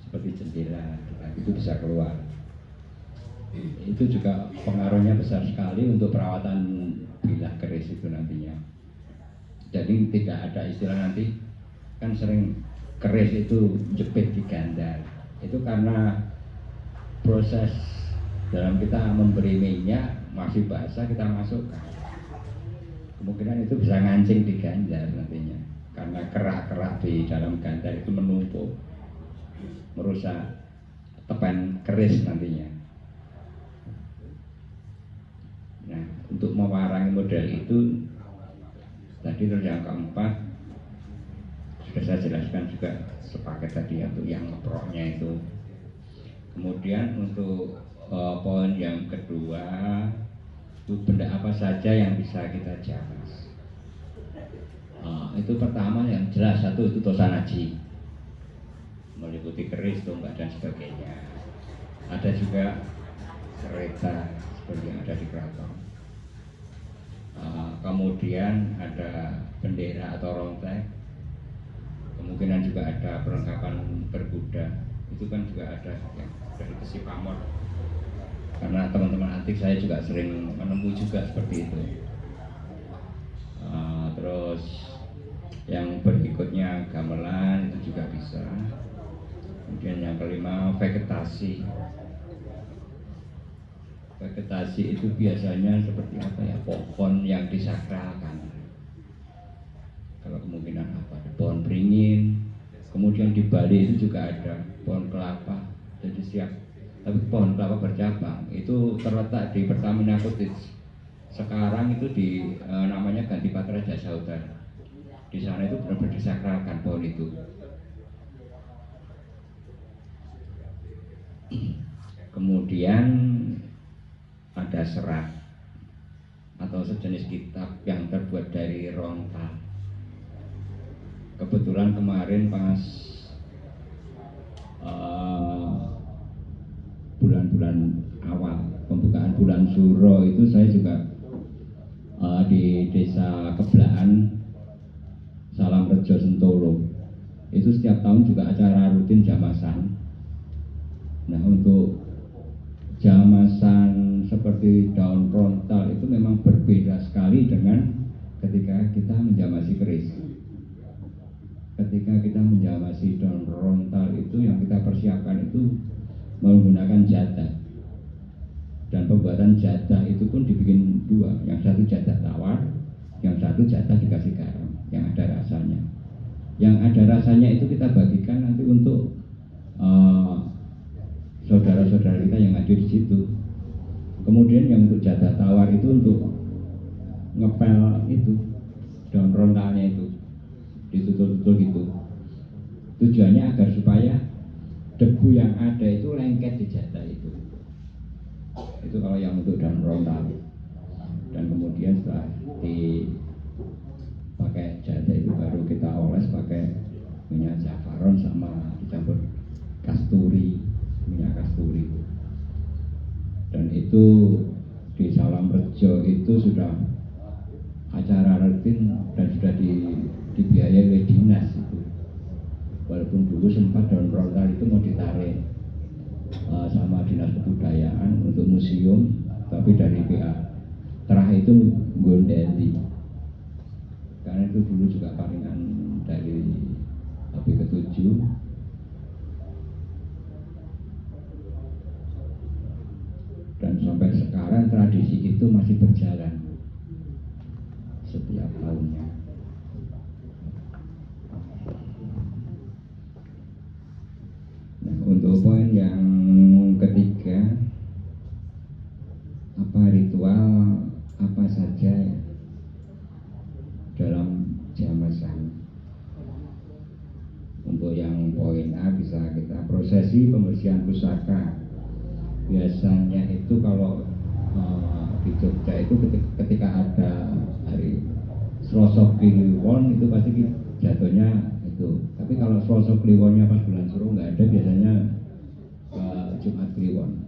seperti jendela itu bisa keluar. Itu juga pengaruhnya besar sekali untuk perawatan bilah keris itu nantinya. Jadi tidak ada istilah nanti kan sering keris itu jepit di gandar. Itu karena proses dalam kita memberi minyak masih basah kita masukkan. Kemungkinan itu bisa ngancing di gandar nantinya. Karena kerak-kerak di dalam gandar itu menumpuk, merusak tepen keris nantinya. Nah, untuk mewarangi model itu tadi terus yang keempat sudah saya jelaskan juga sepaket tadi untuk yang ngeproknya itu. Kemudian untuk poin yang kedua itu benda apa saja yang bisa kita jamas. Itu pertama yang jelas satu itu tosanaji, meliputi keris, tombak dan sebagainya. Ada juga kereta seperti yang ada di keraton. Kemudian ada bendera atau rontek. Kemungkinan juga ada perlengkapan berkuda. Itu kan juga ada yang dari besi pamor. Karena teman-teman antik saya juga sering menemui juga seperti itu. Terus yang berikutnya gamelan itu juga bisa. Kemudian yang kelima vegetasi. Vegetasi itu biasanya seperti apa ya, pohon yang disakralkan. Kalau kemungkinan apa, ada pohon beringin. Kemudian di Bali itu juga ada pohon kelapa. Jadi tapi pohon kelapa bercabang itu terletak di Pertamina Cottage. Sekarang itu di namanya Ganti Patra Jasa Utara. Di sana itu benar-benar disakralkan pohon itu. Kemudian ada serat atau sejenis kitab yang terbuat dari rontal. Kebetulan kemarin pas bulan-bulan awal pembukaan bulan Suro itu saya juga di desa Keblaan Salam Rejo Sentolo itu setiap tahun juga acara rutin jamasan. Nah untuk jamasan seperti seperti daun rontal itu memang berbeda sekali dengan ketika kita menjamasi keris. Ketika kita menjamasi daun rontal itu yang kita persiapkan itu menggunakan jadah. Dan pembuatan jadah itu pun dibikin dua, yang satu jadah tawar, yang satu jadah dikasih garam, yang ada rasanya. Yang ada rasanya itu kita bagikan nanti untuk saudara-saudara kita yang ada di situ. Kemudian yang untuk jadah tawar itu untuk ngepel itu daun rontalnya itu ditutul-tutul gitu. Tujuannya agar supaya debu yang ada itu lengket di jadah itu. Itu kalau yang untuk daun rontal. Dan kemudian setelah dipakai jadah itu baru kita oles pakai minyak zafaron sama dicampur kasturi, minyak kasturi. Dan itu di Salam Rejo itu sudah acara rutin dan sudah dibiayai oleh dinas itu. Walaupun dulu sempat daun rontal itu mau ditarik sama dinas kebudayaan untuk museum, tapi dari pihak terakhir itu gondeli karena itu dulu juga paringan dari Habib ke-7. Dan sampai sekarang tradisi itu masih berjalan setiap tahunnya. Nah, untuk poin yang ketiga, apa ritual apa saja dalam jamasan. Untuk yang poin A bisa kita prosesi pembersihan pusaka. Biasanya itu kalau di Jogja itu ketika ada hari Selasa Kliwon itu pasti jatuhnya itu. Tapi kalau Selasa Kliwonnya pas bulan Suruh nggak ada, biasanya Jumat Kliwon.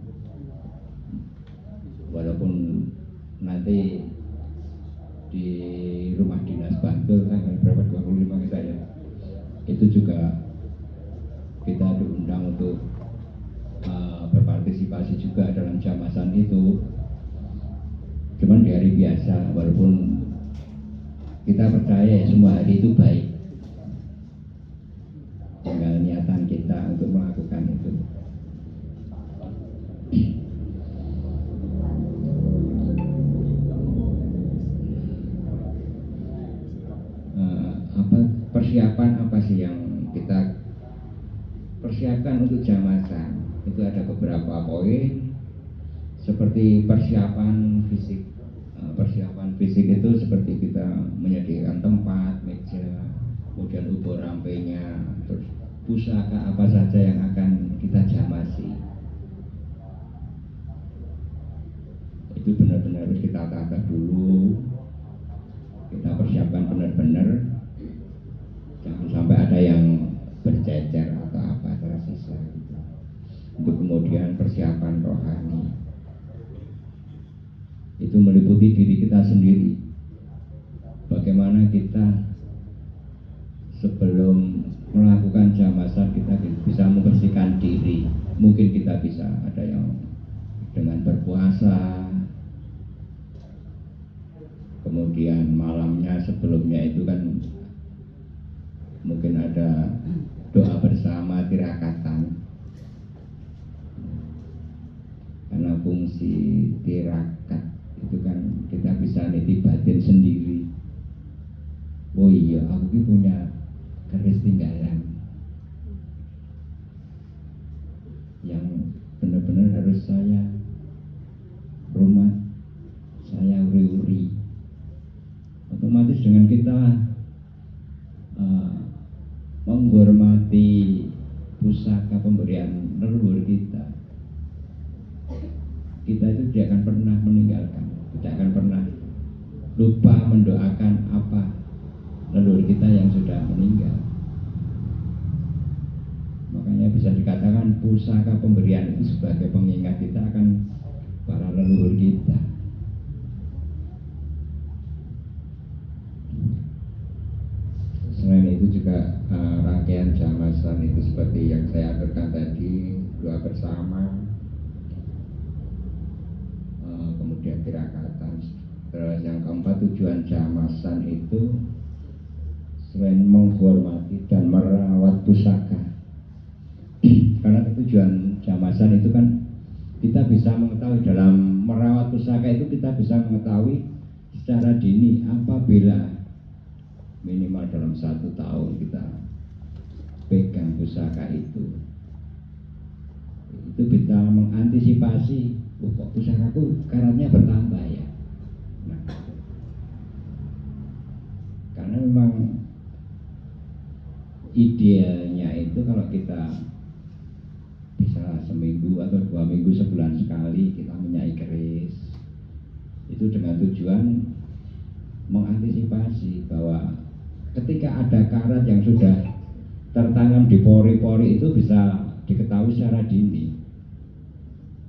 Walaupun nanti di rumah dinas Bantul tanggal berapa 25 kita ya, itu juga kita diundang untuk berpartisipasi juga dalam jamasan itu. Cuman di hari biasa, walaupun kita percaya semua hari itu baik, tinggal niatan kita untuk melakukan itu. Persiapan apa sih yang kita persiapkan untuk jamasan? Itu ada beberapa poin, seperti persiapan fisik. Persiapan fisik itu seperti kita menyediakan tempat, meja, kemudian ubur rampenya, terus pusaka apa saja yang akan kita jamasi. Itu benar-benar harus kita tata dulu, kita persiapkan benar-benar, jangan sampai ada yang bercecer atau apa tersisa gitu. Untuk kemudian persiapan rohani itu meliputi diri kita sendiri. Bagaimana kita sebelum melakukan jamasan kita bisa membersihkan diri. Mungkin kita bisa ada yang dengan berpuasa, kemudian malamnya sebelumnya itu kan mungkin ada doa bersama tirakatan. Karena fungsi tirakat itu kan kita bisa niti batin sendiri. Oh iya, aku ini punya keris tinggalan yang benar-benar harus saya rumah, saya uri-uri. Otomatis dengan kita menghormati pusaka pemberian leluhur kita, kita itu tidak akan pernah meninggalkan, tidak akan pernah lupa mendoakan apa leluhur kita yang sudah meninggal. Makanya bisa dikatakan pusaka pemberian itu sebagai pengingat kita akan para leluhur kita. Selain itu juga rangkaian jamasan itu seperti yang saya aturkan tadi, doa bersama, kemudian tirakatan. Terus yang keempat, tujuan jamasan itu selain menghormati dan merawat pusaka. Karena tujuan jamasan itu kan kita bisa mengetahui, dalam merawat pusaka itu kita bisa mengetahui secara dini apabila minimal dalam 1 tahun kita pegang pusaka itu bisa mengantisipasi, kok pusakaku karatnya bertambah ya. Nah, karena memang idealnya itu kalau kita bisa seminggu atau 2 minggu, sebulan sekali kita menyai keris, itu dengan tujuan mengantisipasi bahwa ketika ada karat yang sudah tertanam di pori-pori itu bisa diketahui secara dini.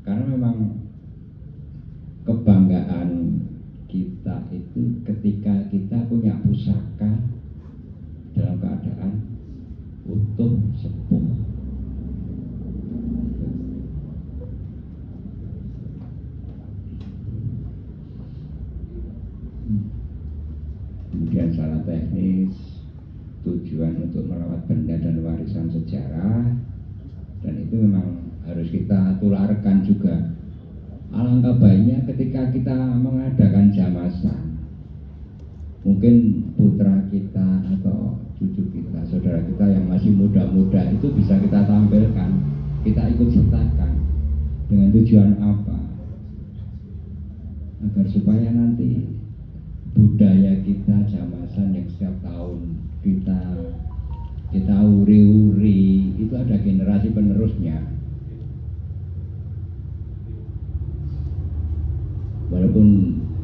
Karena memang kebanggaan kita itu ketika kita punya pusaka dalam keadaan utuh, sepuh. Kemudian secara teknis, tujuan untuk merawat benda dan warisan sejarah, dan itu memang harus kita tularkan juga. Alangkah baiknya ketika kita mengadakan jamasan, mungkin putra kita atau cucu kita, saudara kita yang masih muda-muda itu bisa kita tampilkan, kita ikut sertakan. Dengan tujuan apa? Agar supaya nanti budaya kita jamasan yang setiap tahun kita uri-uri itu ada generasi penerusnya. Walaupun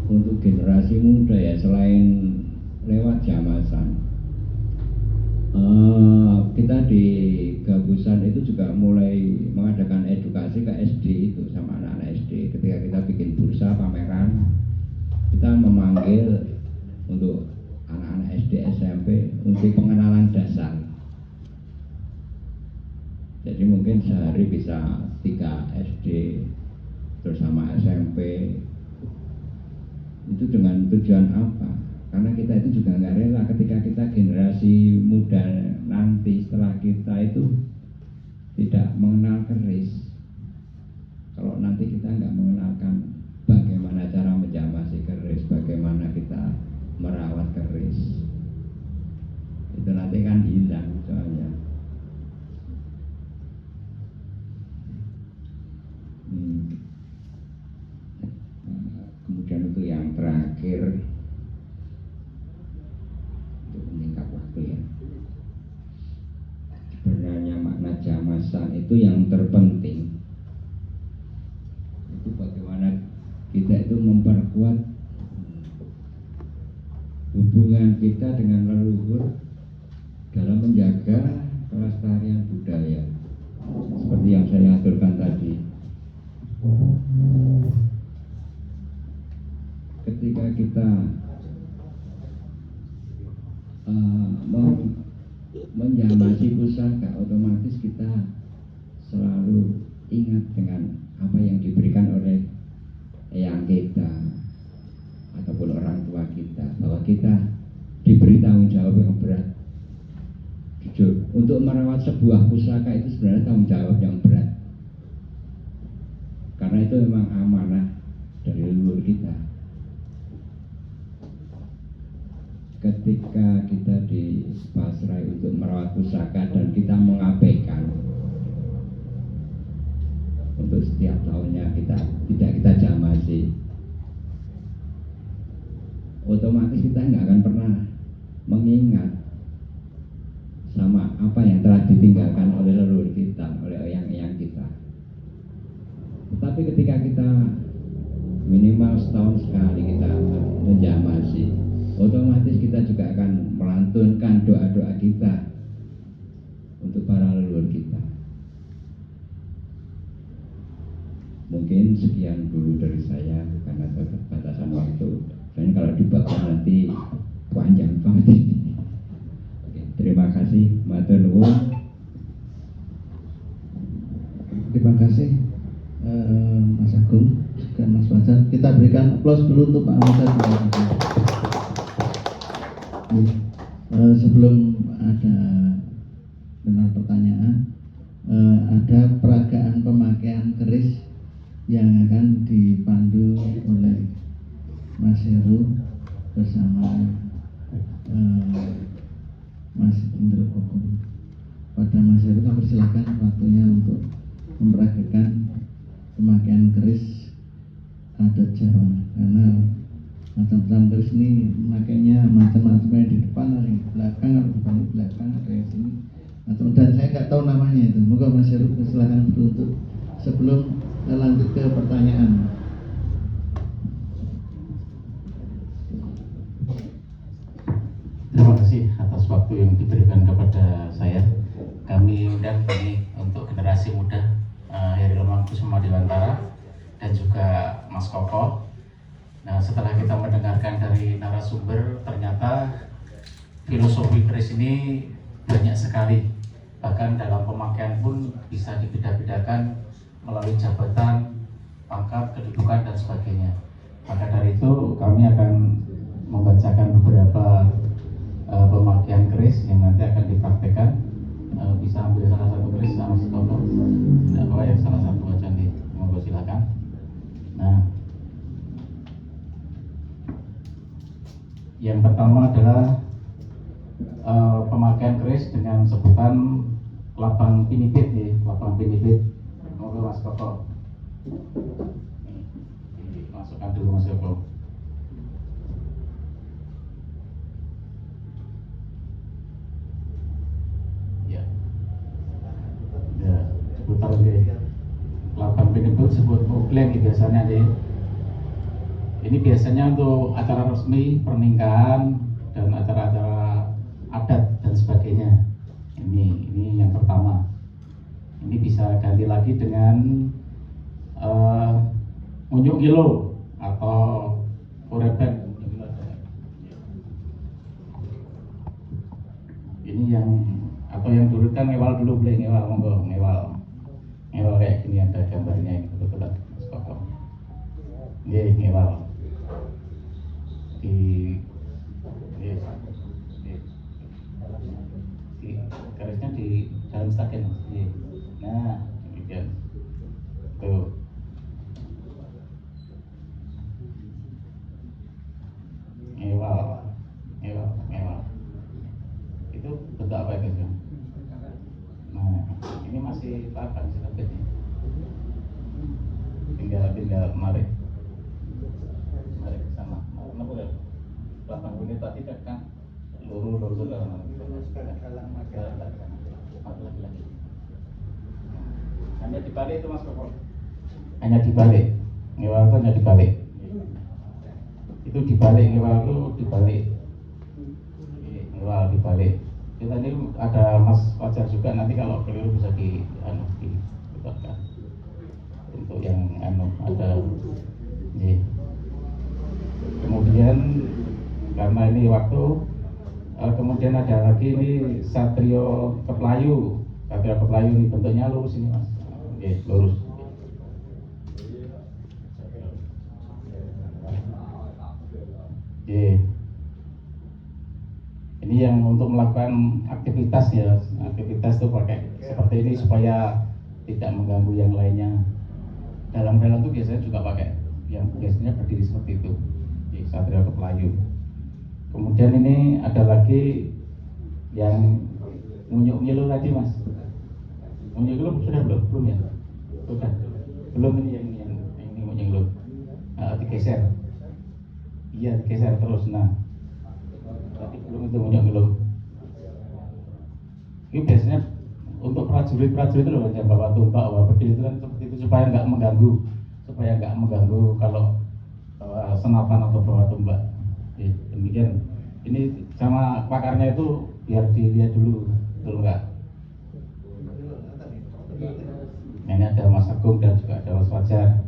untuk generasi muda ya, selain lewat jamasan, kita di Gabusan itu juga mulai mengadakan edukasi ke SD itu sama anak-anak SD. Ketika kita bikin bursa pameran, kita memanggil untuk anak-anak SD SMP untuk pengenalan dasar. Jadi mungkin sehari bisa 3 SD terus sama SMP. Itu dengan tujuan apa? Karena kita itu juga nggak rela ketika kita generasi muda nanti setelah kita itu tidak mengenal keris. Kalau nanti kita nggak mengenalkan bagaimana cara menjamasi keris, bagaimana kita merawat keris, itu nanti kan hilang soalnya. Kemudian untuk yang terakhir, untuk menyingkat waktu ya, sebenarnya makna jamasan itu yang terpenting itu bagaimana kita itu memperkuat hubungan kita dengan leluhur dalam menjaga kelestarian budaya seperti yang saya aturkan tadi. Ketika kita menjamasi pusaka, otomatis kita selalu ingat dengan apa yang diberikan oleh eyang kita ataupun orang tua kita, bahwa kita diberi tanggung jawab yang berat. Jujur, untuk merawat sebuah pusaka itu sebenarnya tanggung jawab yang berat, karena itu memang amanah dari leluhur kita. Ketika kita dipasrai untuk merawat pusaka dan kita mengabaikan, untuk setiap tahunnya tidak kita jamasi, otomatis kita nggak akan pernah mengingat sama apa yang telah ditinggalkan oleh leluhur kita, oleh eyang-eyang kita. Tetapi ketika kita minimal setahun sekali kita menjamasi, otomatis kita juga akan melantunkan doa-doa kita untuk para leluhur kita. Mungkin sekian dulu dari saya karena batasan waktu. Dan kalau dibakar nanti panjang banget ini. Oke, terima kasih, matur nuwun. Terima kasih Mas Agung dan Mas Fajar. Kita berikan aplaus dulu untuk Pak Fajar. Sebelum ada benar pertanyaan, ada peragaan pemakaian keris yang akan dipandu oleh Mas Heru bersama Mas Indro Kokom. Pada Mas Heru kami persilakan waktunya untuk memperagakan pemakaian keris adat Jawa, karena macam-macam keris ini makanya macam-macam di depan, ada di belakang, ada di belakang, ada di sini, dan saya nggak tahu namanya itu. Moga Mas Heru silakan untuk sebelum lanjut ke pertanyaan. Terima kasih atas waktu yang diberikan kepada saya. Kami undang ini untuk generasi muda, Hairil Mangkusuma Dewantara dan juga Mas Koko. Nah, setelah kita mendengarkan dari narasumber, ternyata filosofi keris ini banyak sekali. Bahkan dalam pemakaian pun bisa dibeda-bedakan melalui jabatan, pangkat, kedudukan, dan sebagainya. Maka dari itu kami akan membacakan beberapa pemakaian keris yang nanti akan dipraktekkan. Bisa ambil salah satu keris sama si Koko. Tidak apa ya, salah satu aja nih. Monggo silakan. Nah, yang pertama adalah pemakaian keris dengan sebutan lapang pinipit nih, lapang pinipit. Monggo Mas Koko. Nih, masukkan dulu Mas Koko. Seputar deh, lapang pinipit sebut mukleng biasanya deh. Ini biasanya untuk acara resmi, pernikahan, dan acara-acara adat dan sebagainya. Ini yang pertama. Ini bisa ganti lagi dengan unjuk gilo atau kureben. Ini yang atau yang dulu kan ngewal dulu, boleh ngewal, monggo ngewal kayak gini, ada gambarnya ini kebetulan Mas Koko. Ngewal di garisnya di dalam staken. Nah, demikian tuh. Ngewal itu bentuk apa itu? Nah, ini masih tahapan sedikit nih. Tinggal mari ke sana. Mana boleh? Belakang ini tadi kan lurus lagi. Hanya dibalik itu Mas Koko. Hanya dibalik. Ngewal itu hanya dibalik. Itu dibalik, ngewal itu dibalik. Ngewal dibalik. Kita ini ada Mas Fajar juga, nanti kalau keliru bisa dibuatkan untuk yang ada. Kemudian karena ini waktu, kemudian ada lagi ini Satrio Keplayu. Satrio Keplayu ini bentuknya lurus ini Mas. Lurus. Ini yang untuk melakukan aktivitas ya, aktivitas itu pakai seperti ini supaya tidak mengganggu yang lainnya. Dalam itu biasanya juga pakai yang biasanya berdiri seperti itu, di Satrio Keplayu. Kemudian ini ada lagi yang ngunyuk ngilu tadi Mas. Ngunyuk ngilu sudah belum ya? Sudah. Belum ini yang ngunyuk ngilu. Digeser. Iya, digeser terus. Nah, tapi belum itu ngunyuk-ngunyuk. Ini biasanya untuk prajurit-prajurit itu loh, yang bawa tumbak, bawa pedil itu kan seperti itu supaya nggak mengganggu kalau bawa senapan atau bawa tumbak. Demikian. Ini sama pakarnya itu biar dilihat dulu, betul nggak? Ini ada Mas Agung dan juga ada Mas Fajar.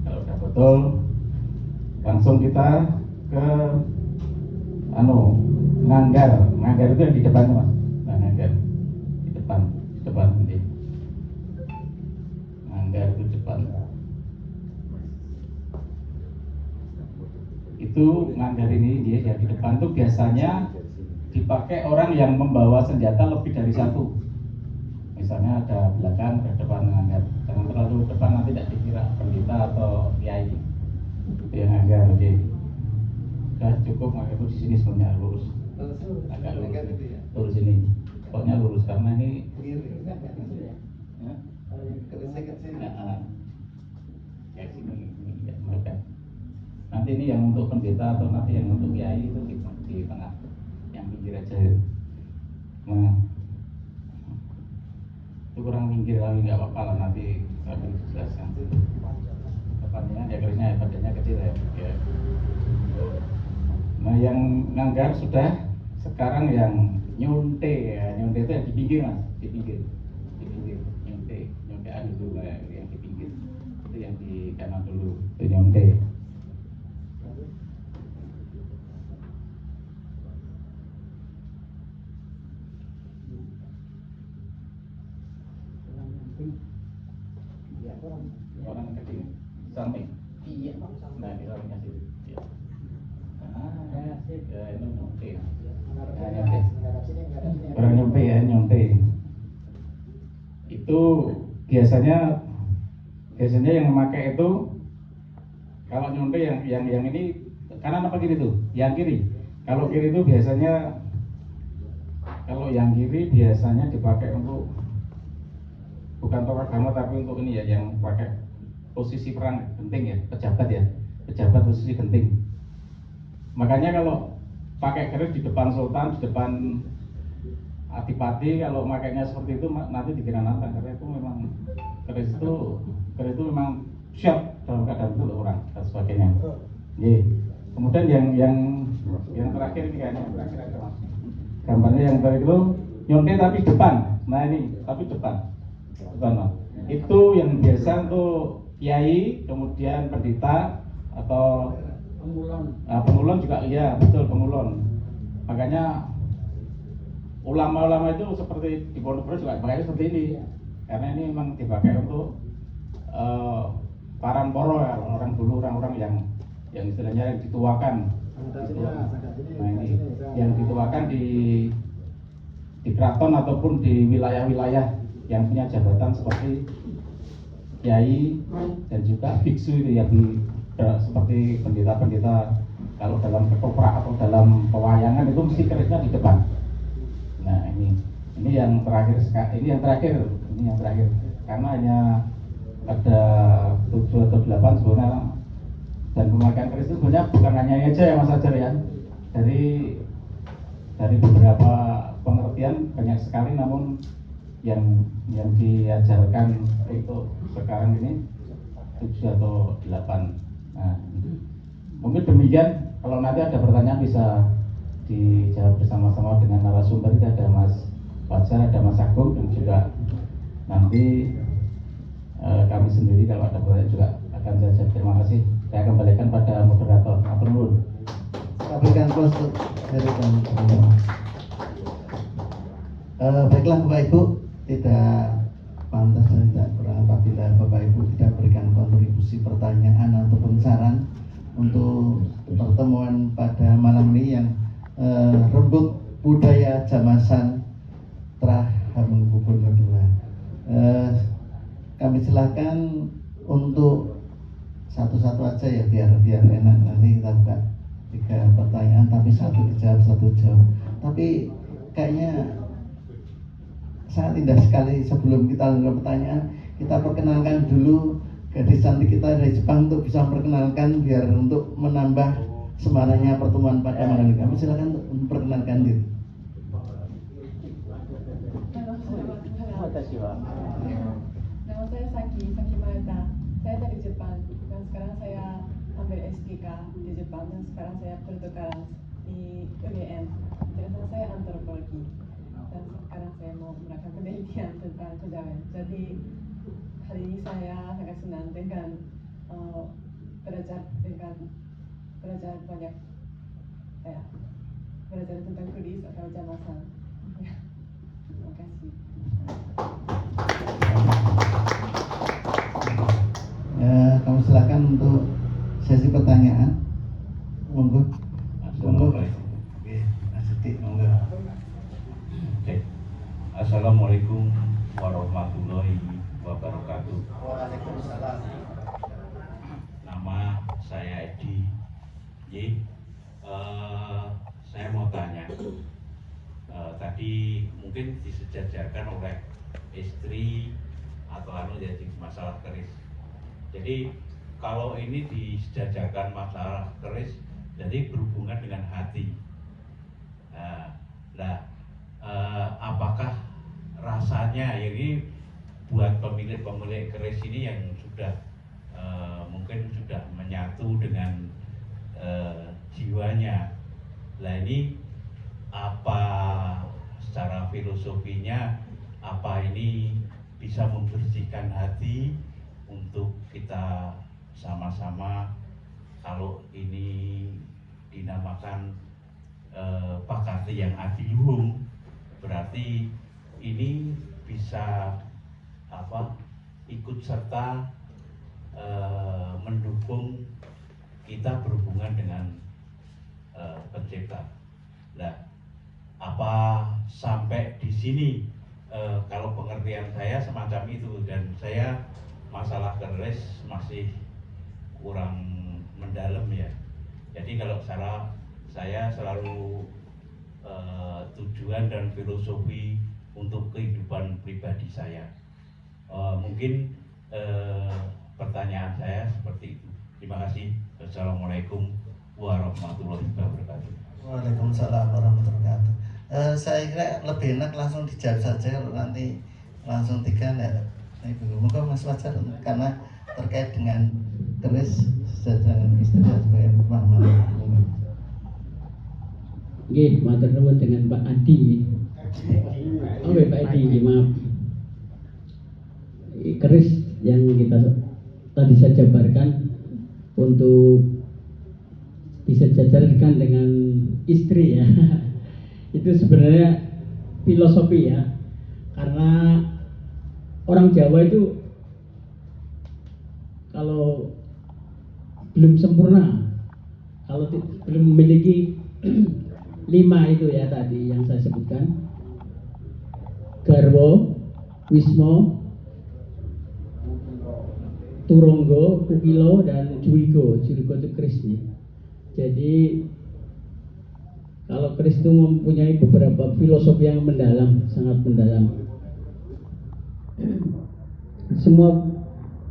Kalau udah betul, langsung kita ke nganggar itu yang di depan Mas. Nah, nganggar di depan ini. Anggar itu depan. Itu nganggar ini dia yang di depan itu biasanya dipakai orang yang membawa senjata lebih dari satu. Misalnya ada belakang, ada depan nganggar. Jangan terlalu depan, nanti tidak dikira pendeta atau kiai. Itu yang nganggar. Oke. Sudah cukup, maka itu di sini sebenarnya lurus. Agak lurus. Lurus ini. Pokoknya lurus karena ini. Kayak sini, ya, mereka. Nanti ini yang untuk pendeta atau nanti yang untuk kiai itu di tengah, yang pinggir aja. Nah, itu kurang pinggir lagi nggak apa-apa lah, nanti kami jelaskan. Depannya ya kerisnya, badannya kecil ya. Nah, yang nganggar sudah. Sekarang yang nyunte ya, nyunte itu yang di pinggir mas, di pinggir nyunte dulu ya, yang di pinggir itu yang di kanan dulu itu nyunte. Orang kecil samping. Nah di sampingnya situ. Ya. Ya itu nyonte. Orang nyonte ya, nyonte. Itu biasanya yang memakai itu kalau nyonte yang ini kanan apa kiri tuh? Yang kiri. Kalau kiri itu biasanya dipakai untuk bukan tokoh agama tapi untuk ini ya, yang pakai posisi peran penting ya, pejabat posisi penting. Makanya kalau pakai keris di depan sultan, di depan adipati, kalau makainya seperti itu nanti dikira nantang, karena itu memang keris itu memang siap dalam keadaan untuk orang dan sebagainya. Ye. Kemudian yang terakhir ini kayaknya terakhir ada mas. Gambarnya yang terakhir itu nyonte tapi depan. Nah ini tapi depan. Itu yang biasa untuk kiai, kemudian pendeta atau pengulon juga iya, betul pengulon. Makanya ulama-ulama itu seperti di Pondok juga pakai seperti ini, karena ini memang dipakai untuk paramporo ya, orang dulu, orang-orang yang istilahnya yang dituakan. Nah ini yang dituakan di keraton ataupun di wilayah-wilayah yang punya jabatan seperti kiai dan juga biksu itu ya, seperti pendeta-pendeta kalau dalam ketoprak atau dalam pewayangan itu mesti kerisnya di depan. Nah ini yang terakhir karena hanya ada 7 atau 8 sebenarnya, dan pemakaian keris itu sebenarnya bukan hanya ini aja ya Mas Ajar ya, dari beberapa pengertian banyak sekali, namun yang diajarkan itu sekarang ini 7 atau 8. Nah, mungkin demikian. Kalau nanti ada pertanyaan bisa dijawab bersama-sama dengan narasumber. Itu ada Mas Fajar, ada Mas Agung, dan juga nanti kami sendiri kalau ada pertanyaan juga akan saya jawab. Terima kasih. Saya kembalikan pada moderator. Matur nuwun. Saya berikan close dari teman-teman. Baiklah Bapak Ibu, tidak pantas dan tidak kurang apabila Bapak Ibu tidak berikan kontribusi pertanyaan ataupun saran untuk pertemuan pada malam ini yang rembuk budaya Jamasan Trah Hamengkubuwono II. Kami silakan untuk satu-satu aja ya, biar enak. Nanti kita buka 3 pertanyaan tapi 1 dijawab, 1 jawab. Tapi kayaknya sangat indah sekali. Sebelum kita lanjutkan pertanyaan, kita perkenalkan dulu gadis cantik kita dari Jepang untuk bisa memperkenalkan, biar untuk menambah semangatnya pertemuan pada malam ini. Kami silakan untuk memperkenalkan diri. Nama saya Saki Maeda. Saya dari Jepang dan sekarang saya ambil S3 di Jepang dan sekarang saya bertukaran di UGM. Jurusan saya antropologi dan sekarang saya mau melakukan penelitian tentang kejawen. Jadi hari ini saya sangat senang dengan belajar banyak belajar tentang keris atau Jamasan. Ya, terima kasih. silakan untuk sesi pertanyaan. Monggo. Assalamualaikum. Mas Dik, monggo. Oke. Assalamualaikum warahmatullahi wabarakatuh. Waalaikumsalam. Nama saya Edi. Jadi, saya mau tanya. Tadi mungkin disejajarkan oleh istri atau jadi masalah keris. Jadi kalau ini disejajarkan masalah keris, jadi berhubungan dengan hati. Apakah rasanya ini buat pemilik keris ini yang sudah mungkin sudah menyatu dengan jiwanya. Nah ini apa secara filosofinya, apa ini bisa membersihkan hati untuk kita sama-sama, kalau ini dinamakan Pakarti yang adiluhung, berarti ini bisa ikut serta mendukung kita berhubungan dengan pencipta. Nah, apa sampai di sini kalau pengertian saya semacam itu, dan saya masalah keris masih kurang mendalam ya. Jadi kalau saya selalu tujuan dan filosofi untuk kehidupan pribadi saya. Mungkin pertanyaan saya seperti itu. Terima kasih. Assalamualaikum warahmatullahi wabarakatuh. Waalaikumsalam warahmatullahi wabarakatuh. Saya kira lebih enak langsung dijawab saja, nanti langsung 3 ya. Ibu, moga Mas Fajar, karena terkait dengan keris dengan istri sebagai pemahaman. Oke, matur nuwun dengan Pak Adi. Pak Adi, maaf. Keris yang kita tadi saya jabarkan untuk disejajarkan dengan istri ya. Itu sebenarnya filosofi ya. Karena orang Jawa itu kalau belum sempurna, kalau belum memiliki 5 itu ya tadi yang saya sebutkan, Garwo, Wismo, Turonggo, Kukilo, dan Juwigo. Juwigo itu keris nih. Jadi kalau keris itu mempunyai beberapa filosofi yang mendalam, sangat mendalam. Semua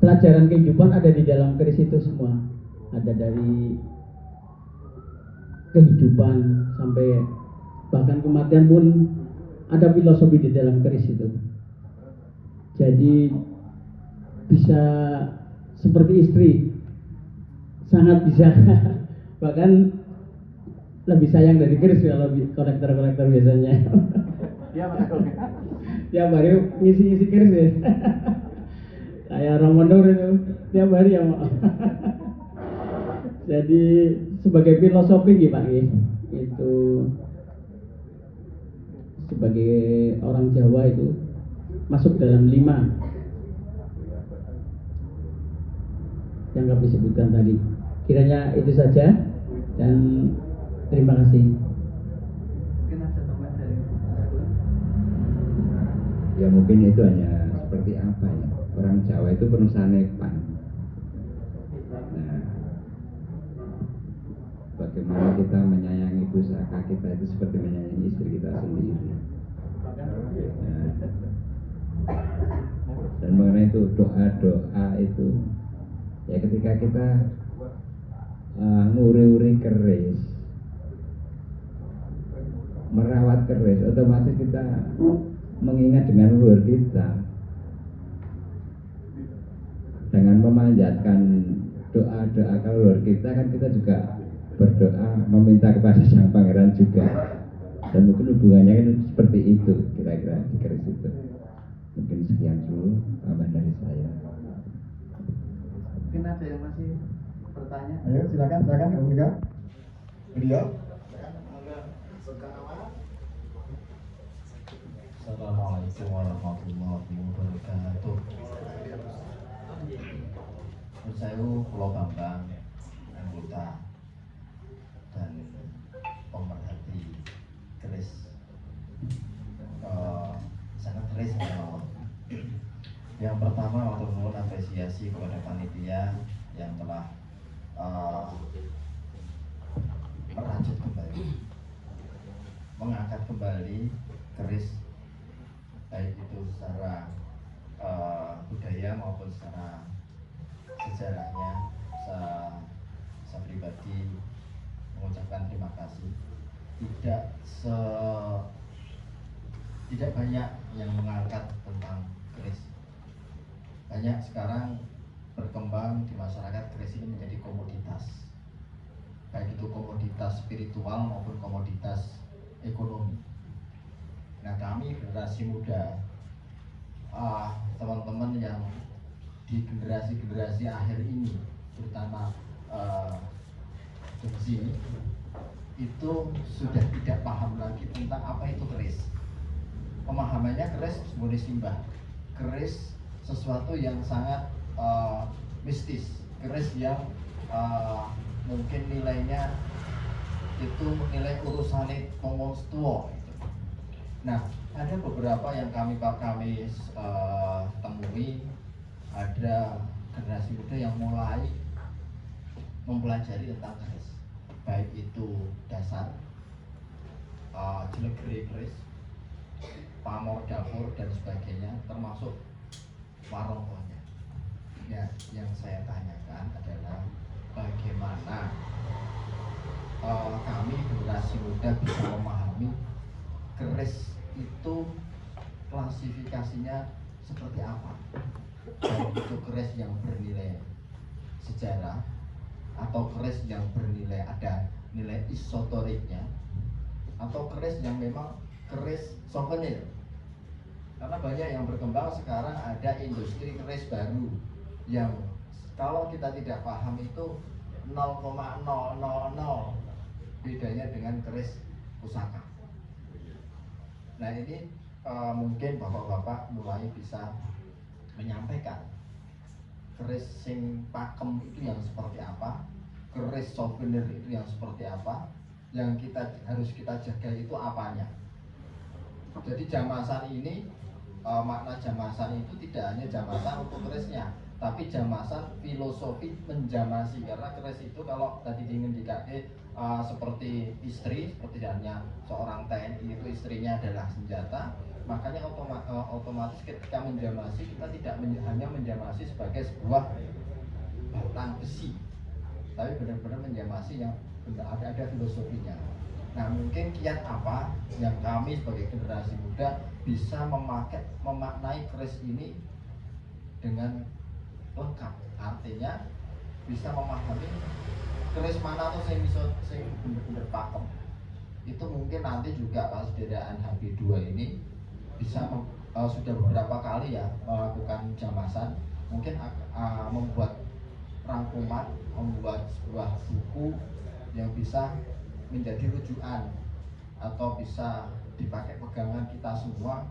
pelajaran kehidupan ada di dalam keris itu semua. Ada dari kehidupan sampai bahkan kematian pun ada filosofi di dalam keris itu. Jadi bisa seperti istri, sangat bisa bahkan lebih sayang dari keris kalau kolektor biasanya. Tiap hari ngisi keris ya. Kayak Romanur itu tiap hari ya Mak. Jadi sebagai filosofi gitu Pak, itu sebagai orang Jawa itu masuk dalam 5 yang kami sebutkan tadi. Kiranya itu saja dan terima kasih. Mungkin ada tambahan dari Ya mungkin itu hanya seperti apa ya, orang Jawa itu penuh sanepan. Nah, bagaimana kita menyayangi pusaka kita itu seperti menyayangi istri kita sendiri. Nah, dan mengenai itu doa itu ya, ketika kita nguri-uri keris, merawat keris, otomatis kita mengingat dengan leluhur kita. Dengan memanjatkan doa-doa leluhur kita, kan kita juga berdoa meminta kepada Sang Pangeran juga. Dan mungkin hubungannya kan seperti itu kira-kira di keris itu. Mungkin sekian dulu tambahan dari saya. Mungkin ada yang masih bertanya. Ayo silakan Ibu Mega. Beliau. Assalamualaikum warahmatullahi wabarakatuh. Sewu, Pulau Bambang, anggota dan pemerhati keris, sangat keris memang. Yang pertama, matur nuwun apresiasi kepada panitia yang telah merajut kembali, mengangkat kembali keris, baik itu secara budaya maupun secara sejarahnya. Saya pribadi mengucapkan terima kasih. Tidak banyak yang mengangkat tentang keris. Banyak sekarang berkembang di masyarakat, keris ini menjadi komoditas, baik itu komoditas spiritual maupun komoditas ekonomi. Nah, kami generasi muda, teman-teman yang di generasi akhir ini, terutama Gen Z, itu sudah tidak paham lagi tentang apa itu keris. Pemahamannya keris boleh simbah, keris sesuatu yang sangat mistis, keris yang mungkin nilainya itu nilai urusannya monstruo. Nah, ada beberapa yang kami temui, ada generasi muda yang mulai mempelajari tentang keris, baik itu dasar, jelegere keris, pamor dapur dan sebagainya, termasuk warongkonya. Ya, yang saya tanyakan adalah bagaimana kami generasi muda bisa memahami keris itu klasifikasinya seperti apa, baik itu keris yang bernilai sejarah atau keris yang bernilai ada nilai esoteriknya, atau keris yang memang keris souvenir. Karena banyak yang berkembang sekarang, ada industri keris baru yang kalau kita tidak paham itu 0,000 bedanya dengan keris pusaka. Nah, ini mungkin bapak-bapak mulai bisa menyampaikan keris sing pakem itu yang seperti apa, keris souvenir itu yang seperti apa, yang harus kita jaga itu apanya. Jadi jamasan ini, makna jamasan itu tidak hanya jamasan untuk kerisnya, tapi jamasan filosofi menjamasi. Karena keris itu kalau tadi ingin dikatakan seperti istri, seperti halnya seorang TNI itu istrinya adalah senjata, makanya otomatis ketika menjamasi kita tidak hanya menjamasi sebagai sebuah batang besi, tapi benar-benar menjamasi yang ada filosofinya. Nah, mungkin kiat apa yang kami sebagai generasi muda bisa memaknai keris ini dengan lengkap, artinya bisa memahami keris mana tuh sing bener-bener pakem. Itu mungkin nanti juga persaudaraan HB2 ini bisa sudah beberapa kali ya melakukan jamasan, mungkin membuat rangkuman, membuat sebuah buku yang bisa menjadi rujukan atau bisa dipakai pegangan kita semua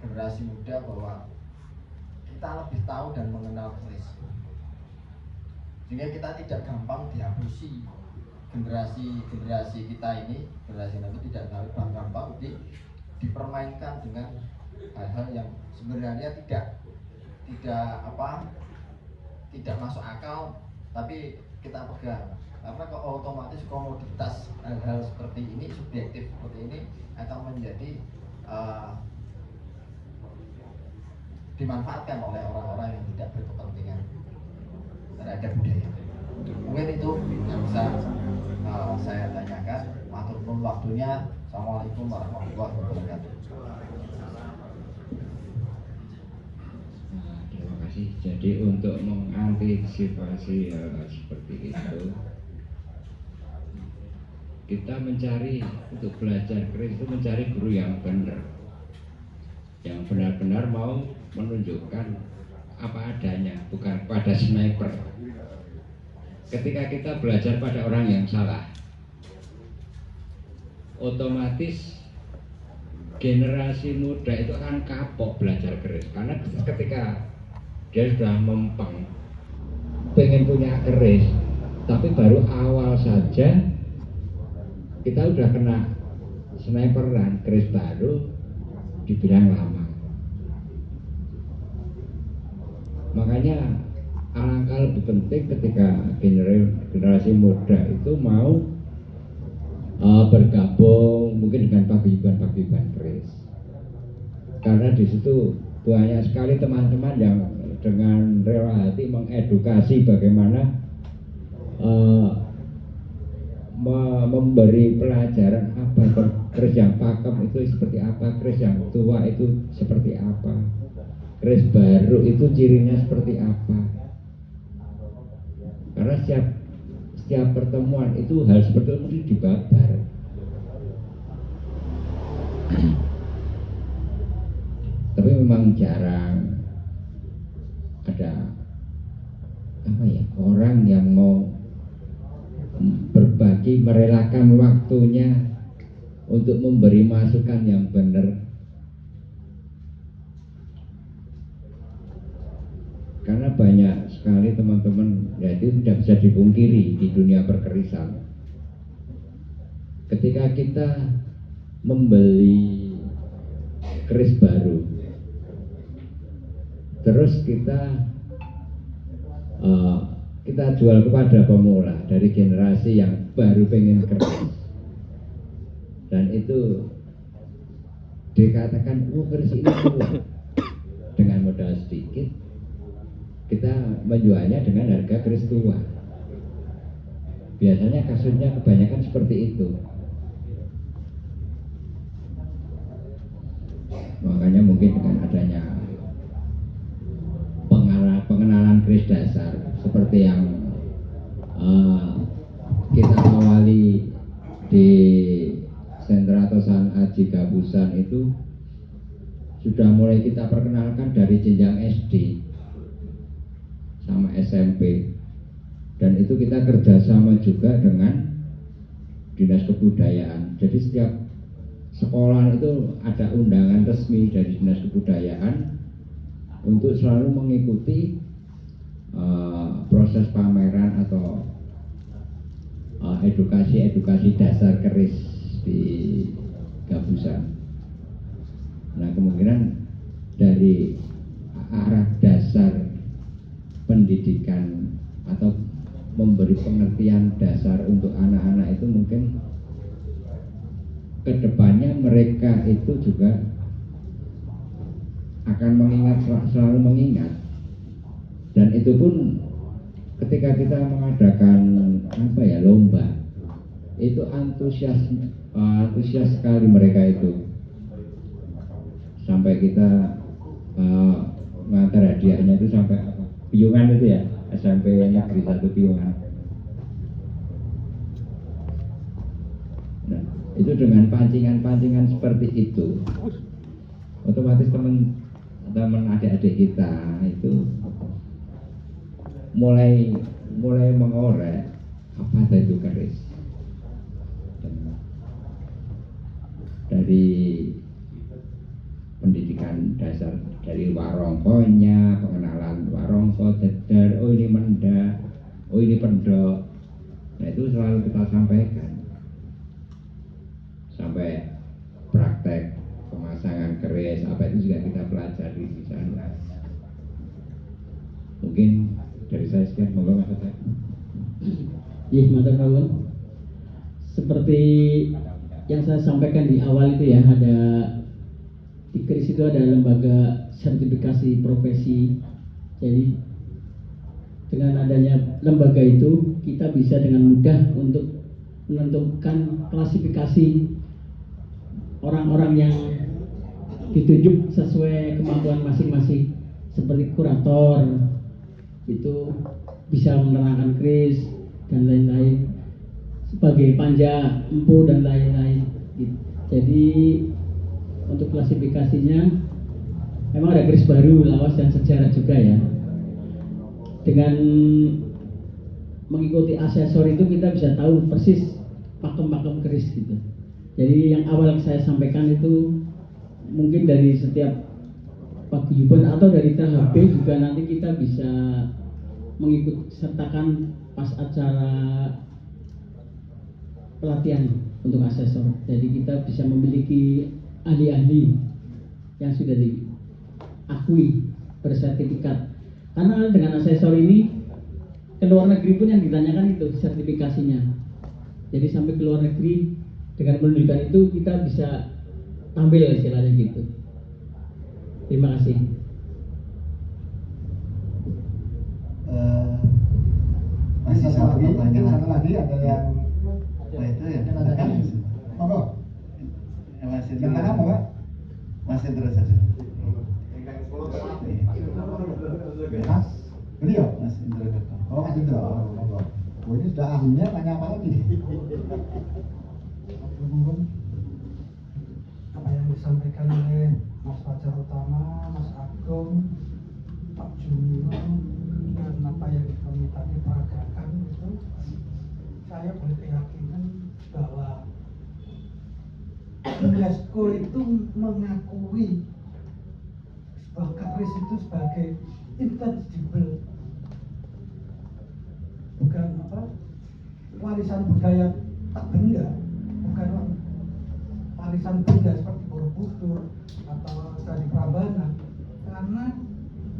generasi muda, bahwa kita lebih tahu dan mengenal keris, sehingga kita tidak gampang dihapusi. Generasi kita ini, generasi nanti tidak gampang dipermainkan dengan hal-hal yang sebenarnya tidak masuk akal, tapi kita pegang. Karena otomatis komoditas hal-hal seperti ini, subjektif seperti ini akan menjadi dimanfaatkan oleh orang-orang yang tidak berkepentingan terhadap budaya. Mungkin itu yang bisa saya tanyakan. Matur nuwun waktunya. Assalamualaikum warahmatullahi wabarakatuh. Terima kasih. Jadi untuk mengantisipasi seperti itu, kita mencari untuk belajar keris itu mencari guru yang benar, yang benar-benar mau menunjukkan apa adanya, bukan pada sniper. Ketika kita belajar pada orang yang salah, otomatis generasi muda itu akan kapok belajar keris, karena ketika dia sudah mempeng pengen punya keris, tapi baru awal saja kita udah kena sniperan, keris baru dibilang lama. Makanya alangkah lebih penting ketika generasi muda itu mau bergabung mungkin dengan paguyuban keris, karena di situ banyak sekali teman-teman yang dengan rela hati mengedukasi bagaimana memberi pelajaran apa keris yang pakem itu seperti apa, keris yang tua itu seperti apa, keris baru itu cirinya seperti apa. Karena setiap pertemuan itu hal seperti itu mesti dibabar. Tapi memang jarang ada orang yang mau berbagi, merelakan waktunya untuk memberi masukan yang benar. Karena banyak sekali teman-teman, ya itu tidak bisa dipungkiri di dunia perkerisan. Ketika kita membeli keris baru, terus kita jual kepada pemula dari generasi yang baru pengen keris, dan itu dikatakan keris ini tua, dengan modal sedikit kita menjualnya dengan harga keris tua. Biasanya kasusnya kebanyakan seperti itu. Makanya mungkin dengan adanya pengenalan keris dasar seperti yang kita awali di sentra Tosan Aji Gabusan itu sudah mulai kita perkenalkan dari jenjang SD sama SMP, dan itu kita kerjasama juga dengan Dinas Kebudayaan. Jadi setiap sekolah itu ada undangan resmi dari Dinas Kebudayaan untuk selalu mengikuti proses pameran atau edukasi dasar keris di Gabusan. Nah, kemungkinan dari arah dasar pendidikan atau memberi pengertian dasar untuk anak-anak itu mungkin kedepannya mereka itu juga akan selalu mengingat, dan itu pun ketika kita mengadakan lomba itu antusias sekali mereka itu, sampai kita mengantar hadiahnya itu sampai Piungan itu ya, SMP Negeri 1 Piungan. Nah, itu dengan pancingan seperti itu, otomatis teman adik-adik kita itu mulai mengorek apa itu keris. Dari pendidikan dasar, dari warongkonya, pengenalan warongko, dedar, oh ini menda, oh ini pendok. Nah, itu selalu kita sampaikan sampai praktek pemasangan keris apa itu juga kita pelajari di sana. Mungkin dari saya sekian, monggo Mas Hatta. Iya, matur nuwun. Seperti yang saya sampaikan di awal itu ya, ada di keris itu ada lembaga sertifikasi profesi. Jadi dengan adanya lembaga itu kita bisa dengan mudah untuk menentukan klasifikasi orang-orang yang ditunjuk sesuai kemampuan masing-masing, seperti kurator itu bisa menerangkan keris dan lain-lain, sebagai panja, empu dan lain-lain. Jadi untuk klasifikasinya memang ada keris baru, lawas dan sejarah juga ya. Dengan mengikuti asesor itu kita bisa tahu persis pakem-pakem keris gitu. Jadi yang awal saya sampaikan itu mungkin dari setiap paguyuban atau dari THB juga nanti kita bisa mengikut sertakan pas acara pelatihan untuk asesor. Jadi kita bisa memiliki ahli-ahli yang sudah diakui bersertifikat. Karena dengan asesor ini ke luar negeri pun yang ditanyakan itu sertifikasinya. Jadi sampai ke luar negeri dengan menunjukkan itu kita bisa tampil istilahnya gitu. Terima kasih. Masih satu lagi ada yang itu ya monggo. masih Yang mana Pak? masih terus aja. Mas, beliau? Mas Indra Gata. Oh, Mas Indra. Monggo. Oh, ini sudah ahlinya, tanya apa lagi nih? Apa yang disampaikan oleh Mas Fajar Utama, Mas Agung, Pak Jumio, dan apa yang kami tadi peragakan itu, saya boleh keyakinan bahwa UNESCO itu mengakui sebuah keris itu sebagai intangible, bukan warisan budaya tak benda, bukan warisan benda seperti Borobudur atau Candi Prambanan, karena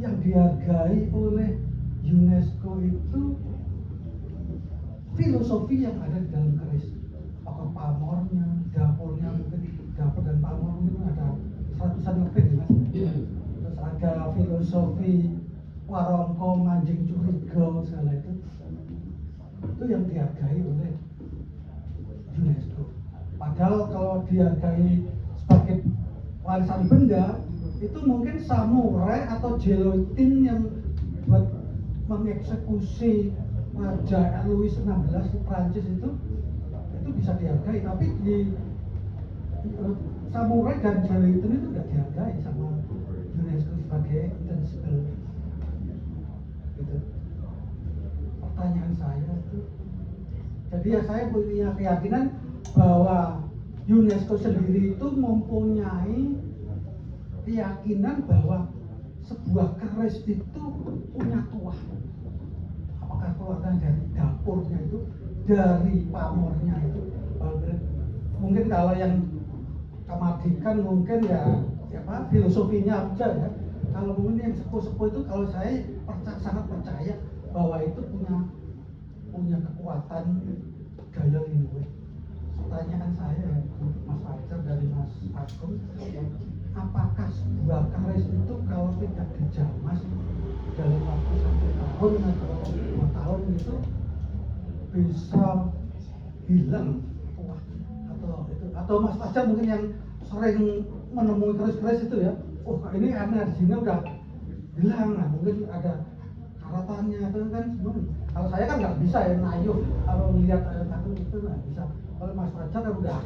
yang dihargai oleh UNESCO itu filosofi yang ada di dalam keris, apa pamornya, dapurnya, mungkin dapur dan pamor mungkin ada ratusan lebih Mas. Terus ada filosofi warongko, manjing curiga, segala itu yang dihargai oleh UNESCO. Padahal kalau dihargai sebagai warisan benda itu mungkin samurai atau gelotin yang buat mengeksekusi Raja Louis XVI di Prancis itu bisa dihargai, tapi di samurai dan gelotin itu tidak dihargai sama UNESCO sebagai intangible. Gitu. Pertanyaan saya itu, jadi ya saya punya keyakinan bahwa UNESCO sendiri itu mempunyai keyakinan bahwa sebuah keris itu punya tuah. Apakah tuahnya dari dapurnya itu, dari pamornya itu, mungkin kalau yang kematikan mungkin ya filosofinya aja ya. Kalau mungkin yang sepuh-sepuh itu, kalau saya sangat percaya bahwa itu punya kekuatan gaya lingkungan. Pertanyaan saya Mas Fajar dari Mas Agung, apakah sebuah keris itu kalau tidak dijamas dalam waktu 1 tahun atau 2 tahun itu bisa hilang tuah atau Mas Fajar mungkin yang sering menemui keris-keris itu ya, oh ini energinya udah hilang, nah mungkin ada karatannya itu kan semua. Kalau saya kan nggak bisa ya nayu, kalau melihat aku itu nggak bisa. Kalau Mas Fajar kan udah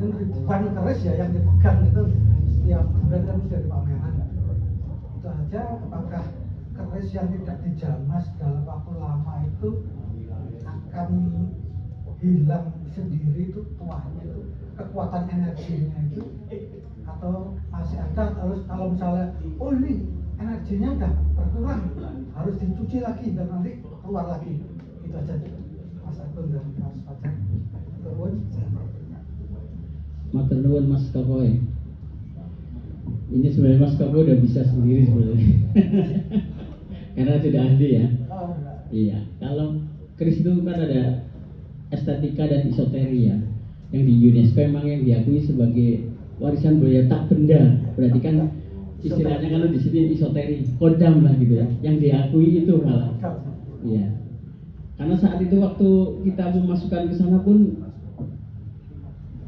ribuan keris ya yang dipegang itu setiap bulan kan sudah di pameran. Itu aja, apakah keris yang tidak dijamas dalam waktu lama itu akan hilang sendiri itu tuahnya itu, kekuatan energinya itu, atau masih ada? Terus kalau misalnya oh ini energinya udah berkurang, harus dicuci lagi dan nanti keluar lagi. Itu aja Mas Agung dan Mas Fajar. Matur nuwun Mas Kapoe. Ini sebenarnya Mas Kapoe udah bisa sendiri sebenarnya. Karena sudah ahli ya. Iya, kalau keris itu kan ada estetika dan esoteri ya. Yang di UNESCO memang yang diakui sebagai warisan budaya tak benda. Berarti kan istilahnya kalau di sini esoteri, kodam lah gitu ya. Yang diakui itu malah. Iya. Karena saat itu waktu kita memasukkan ke sana pun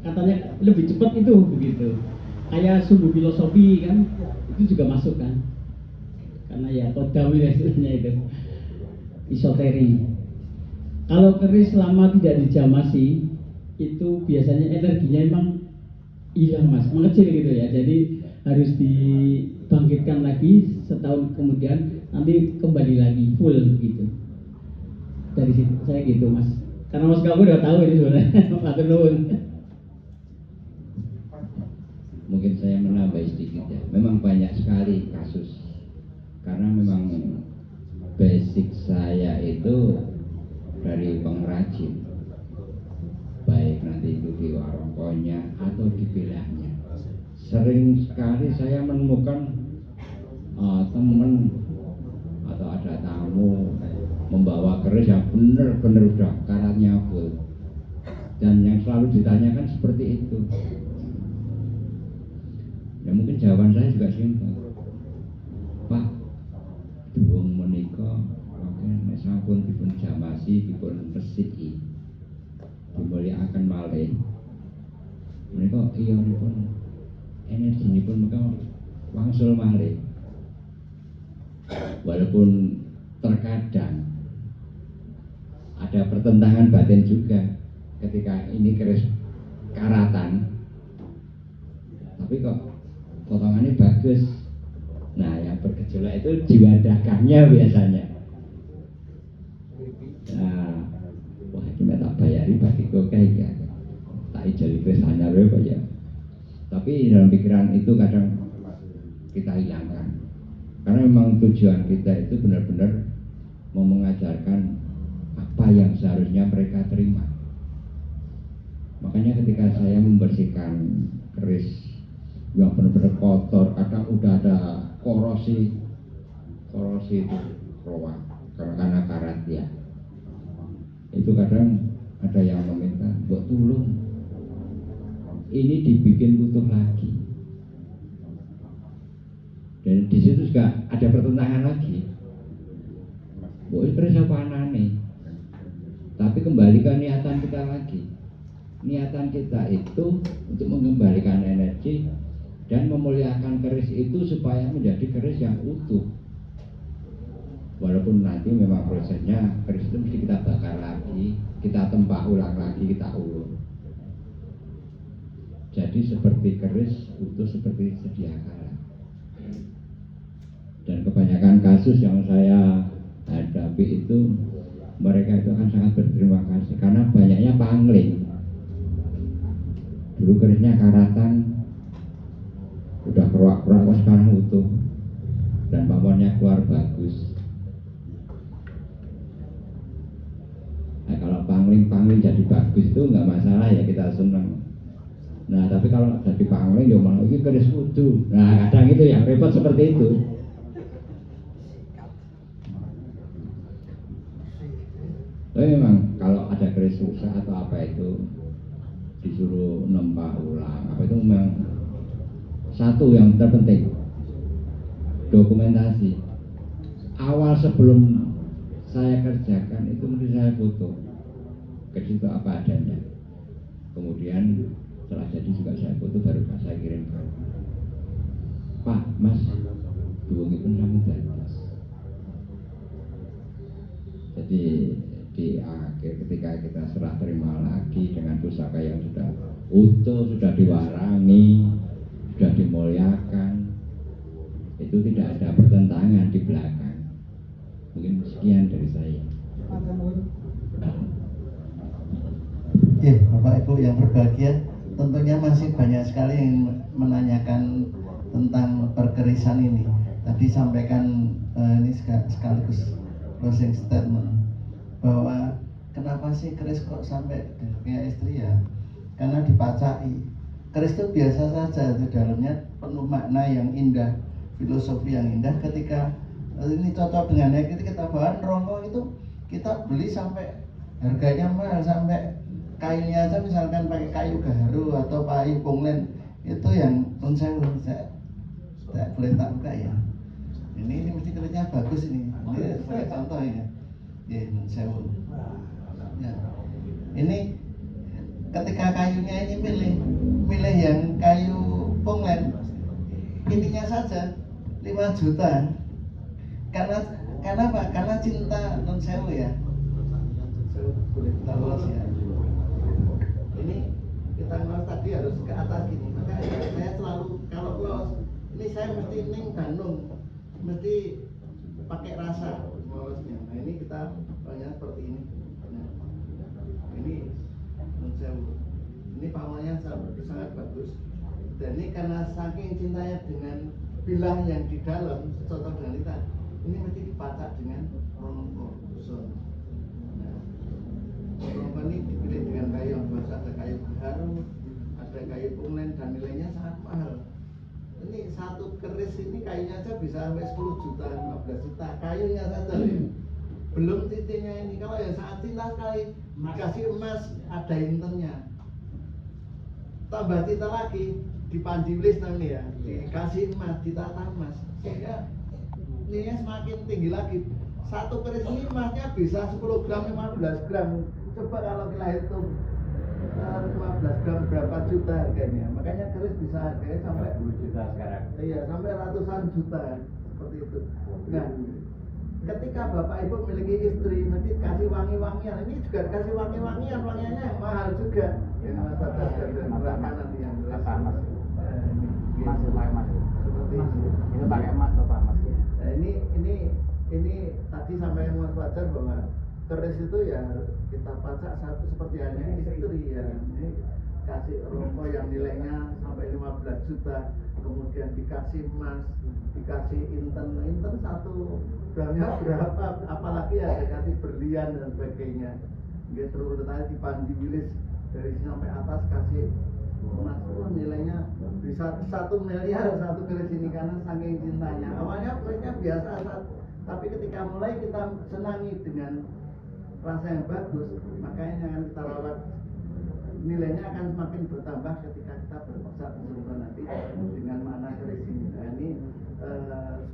katanya lebih cepat itu begitu. Kayak sumbu filosofi kan itu juga masuk kan. Karena ya kodam ya istilahnya itu. Esoteri. Kalau keris lama tidak dijamasi itu biasanya energinya emang hilang Mas, mengecil gitu ya. Jadi harus dibangkitkan lagi setahun kemudian nanti kembali lagi full gitu. Dari situ saya gitu Mas. Karena Mas kamu udah tahu ini sebenarnya. Matur nuwun. Mungkin saya menambah sedikit ya. Memang banyak sekali kasus karena memang basic saya itu dari pengrajin, baik nanti itu di warungkonya atau di bilahnya. Sering sekali saya menemukan teman atau ada tamu membawa keris yang benar-benar udah karatnya full, dan yang selalu ditanyakan seperti itu. Ya mungkin jawaban saya juga simpel, Pak, durung menika oke sampun dipun jamasi dipun resiki dimulyakaken malih menika iyonipun energinipun meka wangsul malih. Walaupun terkadang ada pertentangan batin juga ketika ini keris karatan, tapi kok potongannya bagus. Nah, yang bergejolak itu jiwa dagangnya biasanya. Nah, wah ini tak bayari bagi kokai ya, tak ijali keris anyar ya. Tapi dalam pikiran itu kadang kita hilangkan, karena memang tujuan kita itu benar-benar mau mengajarkan apa yang seharusnya mereka terima. Makanya ketika saya membersihkan keris yang benar-benar kotor, kadang udah ada korosi itu rawa karena karat ya, itu kadang ada yang meminta buat tolong ini dibikin utuh lagi, dan di situ juga ada pertentangan lagi. Boleh keris apa anane, tapi kembali ke niatan kita lagi. Niatan kita itu untuk mengembalikan energi dan memuliakan keris itu supaya menjadi keris yang utuh. Walaupun nanti memang prosesnya keris itu mesti kita bakar lagi, kita tempah ulang lagi, kita ulur. Jadi seperti keris utuh seperti sedia kala. Dan kebanyakan kasus yang saya hadapi itu mereka itu akan sangat berterima kasih karena banyaknya pangling. Dulu kerisnya karatan, udah keruak-keruak, sekarang utuh dan pamonnya keluar bagus. Nah, kalau pangling jadi bagus itu nggak masalah ya, kita senang. Nah tapi kalau jadi pangling ya malah ini keris utuh. Nah kadang itu yang repot seperti itu. Tapi memang kalau ada keris rusak atau apa itu disuruh nempah ulang, apa itu memang satu yang terpenting, dokumentasi. Awal sebelum saya kerjakan itu mesti saya foto keris itu apa adanya. Kemudian setelah jadi juga saya foto, baru saya kirim ke Pak, Mas, duwungipun kamu dados. Jadi di akhir ketika kita serah terima lagi dengan pusaka yang sudah utuh, sudah diwarangi, sudah dimuliakan, itu tidak ada pertentangan di belakang. Mungkin sekian dari saya. Ya, Bapak Ibu yang berbahagia, tentunya masih banyak sekali yang menanyakan tentang perkerisan ini. Tadi sampaikan ini sekaligus closing statement bahwa kenapa sih keris kok sampai punya istri ya? Karena dipacai. Keris itu biasa saja, di dalamnya penuh makna yang indah, filosofi yang indah. Ketika ini cocok dengannya, kita bahan rongkong itu kita beli sampai harganya mahal, sampai kainnya aja misalkan pakai kayu gaharu atau kayu punglen, itu yang saya boleh tak buka ya. Ini mesti kerisnya bagus ini sebagai contoh ya. Ya, sewu. Ya. Ini ketika kayunya ini pilih yang kayu punglen, ininya saja 5 juta. Karena apa? Karena cinta non sewu ya. Boleh kita los ya. Ini kita los tadi harus ke atas gini. Maka saya selalu kalau los ini saya mesti ning Bandung, mesti pakai rasa lolosnya. Nah ini kita banyak seperti ini. Nah, ini ini pamannya sangat bagus. Dan ini karena saking cintanya dengan bilah yang di dalam cocok dengan kita. ini mesti dipacak dengan rongko susun. Nah, rongko ini dipilih dengan kayu yang biasa, ada kayu baharu, ada kayu punglen, dan nilainya sangat mahal. Ini satu keris ini kayunya aja bisa sampai 10 juta, 15 juta kayunya saja. Belum cincinnya ini. Kalau yang sangat cinta sekali dikasih emas, ada intennya. Tambah cinta lagi, dipandiwilis namanya ya, dikasih emas, ditata emas, sehingga nilainya semakin tinggi lagi. Satu keris ini emasnya bisa 10 gram, 15 gram. Coba kalau kita hitung 15 gram berapa juta harganya. Makanya keris bisa harganya sampai 10 juta sekarang. Iya, sampai ratusan juta seperti itu. Nah, ketika Bapak Ibu memiliki istri, nanti kasih wangi-wangian. Ini juga kasih wangi-wangian, wangiannya yang mahal juga. Yang nanti yang Mas. Seperti itu pakai emas atau Pak Mas? Nah, ini tadi sampaikan Mas Fajar bahwa keris itu ya kita pacak seperti hanya istri ya. Ini kasih rongko yang nilainya sampai 15 juta, kemudian dikasih emas, dikasih inten satu gramnya berapa, apalagi ya dikasih berlian dan sebagainya. Gitu tadi dipandiwilis dari sini sampai atas kasih emas, nilainya bisa 1 miliar satu keris ini karena saking cintanya. Awalnya kerisnya biasa, tapi ketika mulai kita senangi dengan rasa yang bagus, makanya jangan kita rawat, nilainya akan semakin bertambah ketika kita berpusat bersama nanti dengan makna keris ini. Nah, ini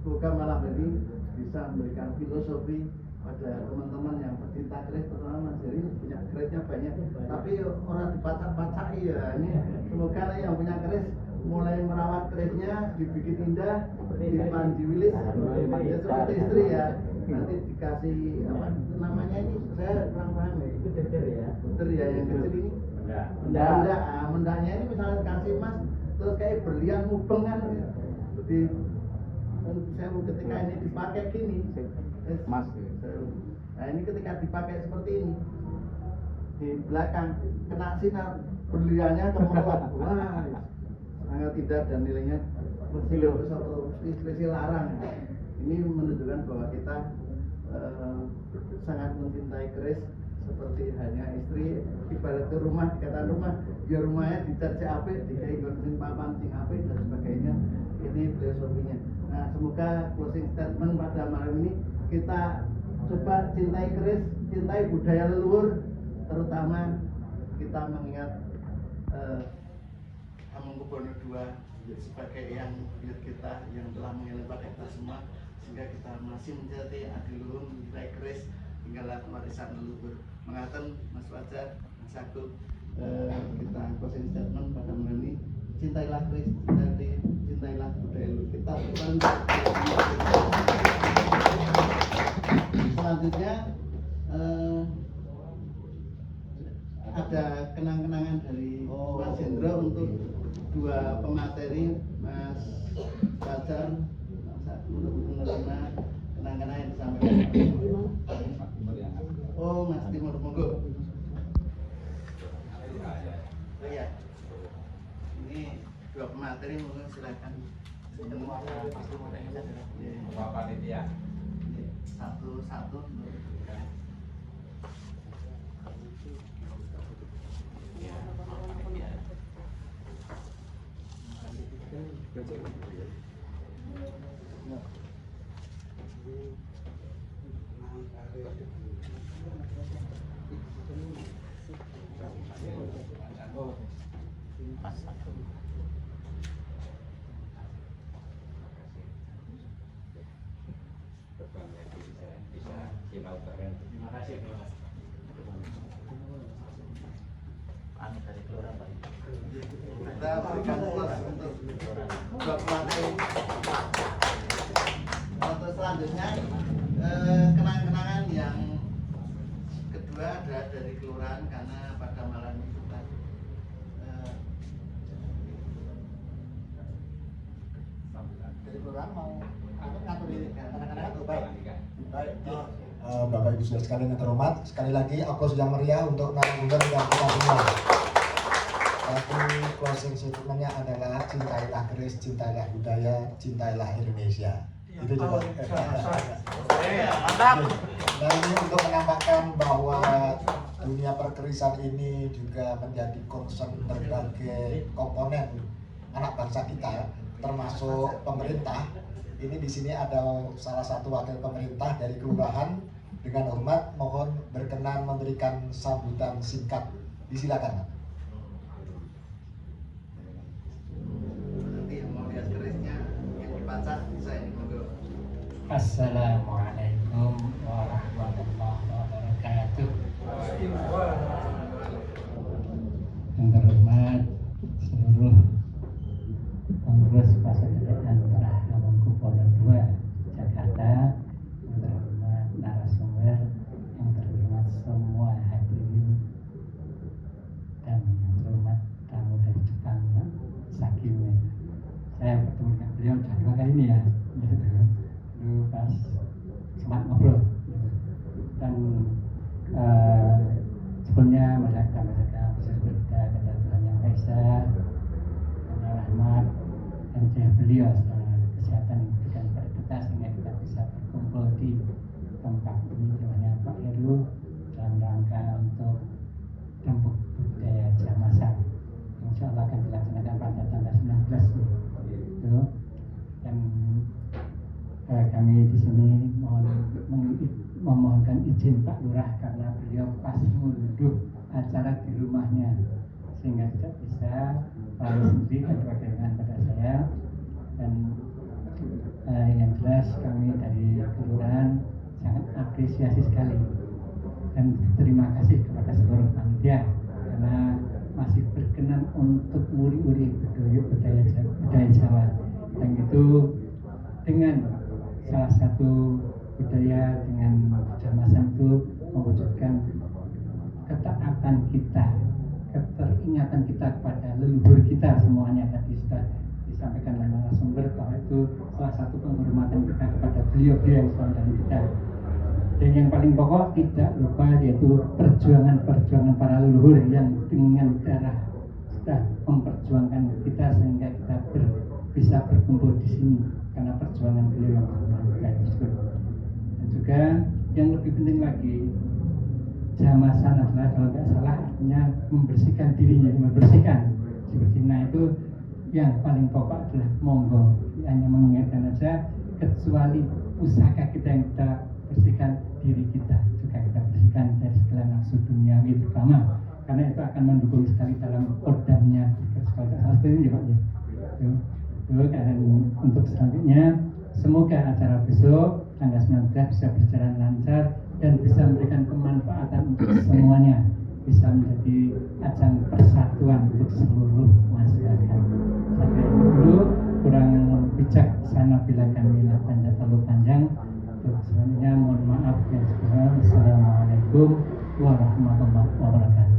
semoga malam ini bisa memberikan filosofi pada teman-teman yang pecinta keris, terutama Mas Heri punya kerisnya banyak, tapi orang dipacak-pacak ya. Ini semoga yang punya keris mulai merawat kerisnya, dibikin indah, dipandiwilis, ya seperti istri ya. Nanti dikasih apa namanya ini, saya kurang paham ya. Itu deter ya. Deter ya, yang kecil ini. Mendanya ini misalnya kasih emas, terus kayak berlian mubeng kan. Jadi saya ketika ini dipakai gini, Mas. Nah ini ketika dipakai seperti ini, di belakang kena sinar berliannya kemerlap, wah sangat tidak, dan nilainya selisih larang. Ini menunjukkan bahwa kita sangat mencintai keris seperti hanya istri. Ibarat rumah, dikatakan rumah, ya rumahnya dicat CAP, dikai sing papan sing apik dan sebagainya. Ini filosofinya. Nah, semoga closing statement pada malam ini kita coba cintai keris, cintai budaya leluhur, terutama kita mengingat Hamengkubuwono II sebagai yang buyut kita yang telah mengirim pada kita semua, sehingga kita masih menjadi adiluhur mencintai keris tinggallah warisan leluhur. Mengaten Mas Fajar, Mas Agung, kita closing statement pada malam ini, cintailah keris, cintailah budaya leluhur kita. Selanjutnya ada kenang-kenangan dari Mas Hendro untuk 2 pemateri, Mas Fajar, Mas Agung, untuk menerima kenang-kenangan yang disampaikan. Oh, Mas Timur, monggo. Oh iya, ini 2 pemateri, monggo silakan. Bapak Nitya. Satu-satu. Terima kasih. Dari Kelurahan Pak. Kita berikan plus untuk 2 pemateri. Untuk selanjutnya kenang-kenangan yang kedua adalah dari kelurahan, karena pada malam ini kita dari kelurahan mau ngatur ini kadang-kadang baik. Bapak Ibu saudara sekalian yang terhormat, sekali lagi aplaus yang meriah untuk narasumber yang kita semua. Tapi closing statementnya adalah cintailah keris, cintailah budaya, cintailah Indonesia. Itu juga. Mantap. Nah ini untuk menampakkan bahwa dunia perkerisan ini juga menjadi concern berbagai komponen anak bangsa kita, termasuk pemerintah. Ini di sini ada salah satu wakil pemerintah dari kelurahan. Dengan hormat mohon berkenan memberikan sambutan singkat. Disilakan. Nanti yang mau lihat kerisnya yang dibaca bisa ini dulu. Assalamualaikum warahmatullahi wabarakatuh. Yang terhormat seluruh pengurus Pasderan Lurah Hamengkubuwono II Jakarta, yang terhormat narasumber, yang terhormat semua hadirin, dan yang terhormat tamu dari Jepang, Pak Sakim. Saya bertemu dengan beliau sudah 2 kali ini ya, dulu pas sempat ngobrol. Dan sebelumnya mari kita berdoa kita kepada Tuhan Yang Maha Esa, karena rahmat dan jaya beliau kesehatan yang diberikan kepada kita sehingga kita bisa berkumpul di tempat ini di mana Pak Heru dalam rangka untuk rembuk budaya Jamasan. Insya Allah akan dilaksanakan pada tanggal 19 itu. Dan kami di sini memohonkan izin Pak Lurah karena beliau pas mengunduh acara di rumahnya sehingga tidak bisa lalu sendiri dan berkenan pada saya. Dan yang jelas kami dari kelurahan sangat apresiasi sekali dan terima kasih kepada seluruh panitia karena masih berkenan untuk nguri-nguri budaya Jawa, dan itu dengan salah satu budaya dengan Jamasan itu mewujudkan ketaatan kita, keteringatan kita kepada leluhur kita semuanya. Tadi sudah disampaikan oleh narasumber bahwa itu salah satu penghormatan kita kepada beliau-beliau yang selalu dari kita. Dan yang paling pokok tidak lupa yaitu perjuangan-perjuangan para leluhur yang dengan darah sudah memperjuangkan kita sehingga kita bisa berkumpul di sini karena perjuangan beliau yang bermanfaat tersebut. Dan juga yang lebih penting lagi, Jamasan adalah kalau tidak salah artinya membersihkan dirinya, membersihkan seperti. Nah itu yang paling pokok adalah monggo, hanya mengingatkan saja, kecuali pusaka kita yang kita bersihkan, diri kita juga kita bersihkan dari segala nafsu duniawi terutama, karena itu akan mendukung sekali dalam kodamnya seperti ini ya Pak ya. Dan untuk selanjutnya semoga acara besok tanggal 19 bisa berjalan lancar dan bisa memberikan kemanfaatan untuk semuanya, bisa menjadi ajang persatuan untuk seluruh masyarakat. Sampai dulu, kurang bijaksana bila kami panjang terlalu panjang. Untuk selanjutnya mohon maaf yang sebesar. Assalamualaikum warahmatullahi wabarakatuh.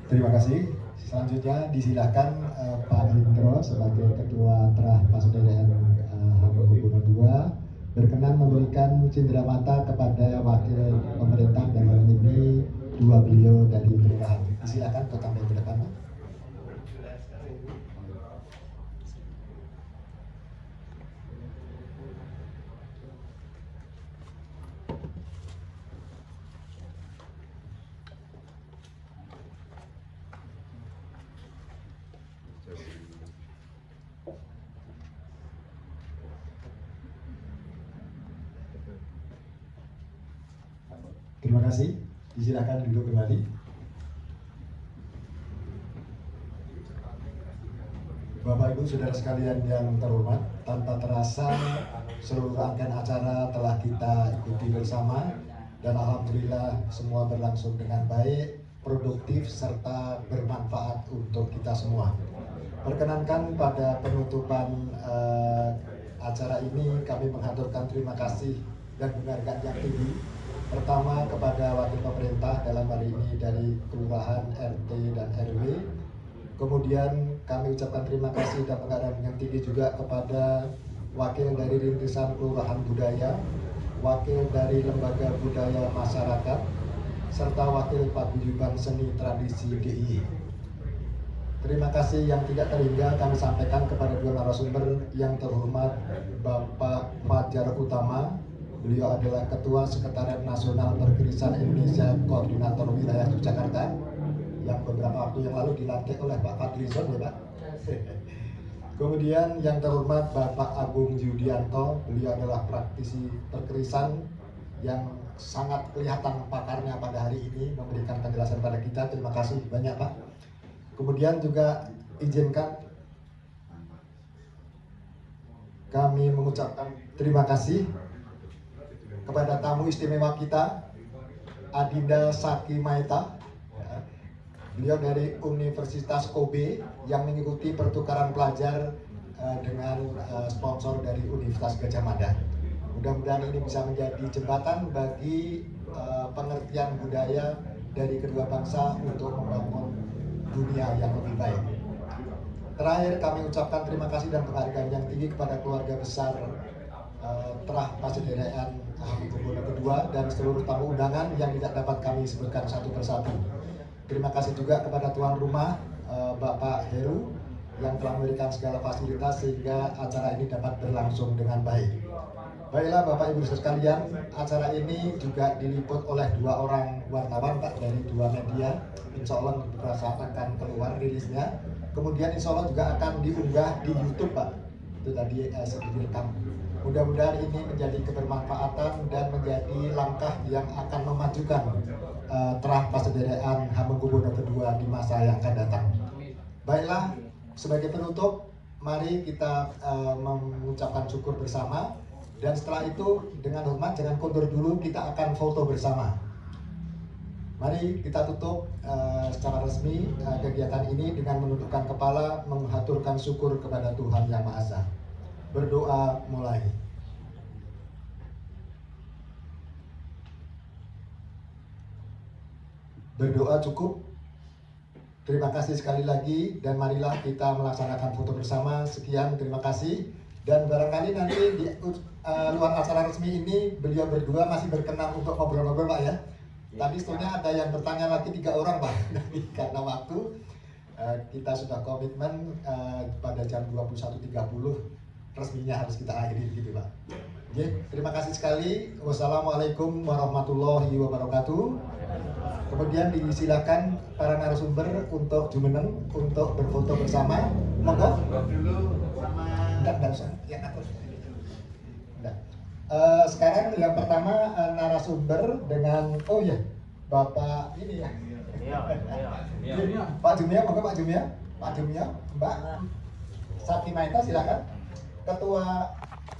Terima kasih. Selanjutnya disilakan Pak Indro sebagai Ketua Trah Pasderan Hamengkubuwono II berkenan memberikan cindramata kepada wakil pemerintah dalam ini 2 beliau dari kelurahan. Disilakan untuk tampil ke depan. Terima kasih. Disilakan duduk kembali. Bapak Ibu Saudara sekalian yang terhormat, tanpa terasa seluruh rangkaian acara telah kita ikuti bersama dan alhamdulillah semua berlangsung dengan baik, produktif serta bermanfaat untuk kita semua. Perkenankan pada penutupan acara ini kami mengaturkan terima kasih dan penghargaan yang tinggi. Pertama kepada wakil pemerintah dalam hari ini dari kelurahan, RT, dan RW. Kemudian kami ucapkan terima kasih dan penghargaan yang tinggi juga kepada wakil dari rintisan kelurahan budaya wakil dari Lembaga Budaya Masyarakat, serta wakil paguyuban seni tradisi DIY. Terima kasih yang tidak terhingga kami sampaikan kepada dua narasumber yang terhormat Bapak Fajar Utama. Beliau adalah Ketua Sekretariat Nasional Perkerisan Indonesia Koordinator Wilayah Yogyakarta yang beberapa waktu yang lalu dilantik oleh Pak Fadlizon, ya Pak. Kemudian yang terhormat Bapak Agung Yudianto, beliau adalah praktisi perkerisan yang sangat kelihatan pakarnya pada hari ini, memberikan penjelasan pada kita. Terima kasih banyak Pak. Kemudian juga izinkan kami mengucapkan terima kasih kepada tamu istimewa kita, Adinda Saki Maeta. Beliau dari Universitas Kobe yang mengikuti pertukaran pelajar dengan sponsor dari Universitas Gajah Mada. Mudah-mudahan ini bisa menjadi jembatan bagi pengertian budaya dari kedua bangsa untuk membangun dunia yang lebih baik. Terakhir kami ucapkan terima kasih dan penghargaan yang tinggi kepada keluarga besar Terah Pasederean Hamengkubuwono II dan seluruh tamu undangan yang tidak dapat kami sebutkan satu persatu. Terima kasih juga kepada tuan rumah Bapak Heru yang telah memberikan segala fasilitas sehingga acara ini dapat berlangsung dengan baik. Baiklah Bapak Ibu sekalian, acara ini juga diliput oleh dua orang wartawan Pak dari dua media. Insya Allah beberapa saat akan keluar rilisnya. Kemudian insya Allah juga akan diunggah di YouTube Pak. Itu tadi sedikit rekam. Mudah-mudahan ini menjadi kebermanfaatan dan menjadi langkah yang akan memajukan Terah Pasederean Hamengkubuwono II di masa yang akan datang. Baiklah, sebagai penutup, mari kita mengucapkan syukur bersama. Dan setelah itu dengan hormat jangan kondur dulu, kita akan foto bersama. Mari kita tutup secara resmi kegiatan ini dengan menundukkan kepala, menghaturkan syukur kepada Tuhan Yang Maha Esa. Berdoa mulai. Berdoa cukup. Terima kasih sekali lagi dan marilah kita melaksanakan foto bersama. Sekian, terima kasih. Dan barangkali nanti di luar acara resmi ini beliau berdua masih berkenan untuk ngobrol-ngobrol Pak ya. Tadi sebetulnya ada yang bertanya lagi 3 orang Pak. Karena waktu kita sudah komitmen pada jam 21.30 resminya harus kita akhiri gitu Pak. Oke, terima kasih sekali. Wassalamualaikum warahmatullahi wabarakatuh. Kemudian disilakan para narasumber untuk jumeneng untuk berfoto bersama. Monggo. Enggak usah. Yang atas. Sekarang yang pertama narasumber dengan Bapak ini ya. Iya. Pak Jumia, monggo Pak Jumia. Pak Jumia, Mbak Saki Maeta silakan. Ketua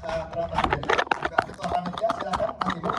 Ketua Panitia silakan Mas Ibu.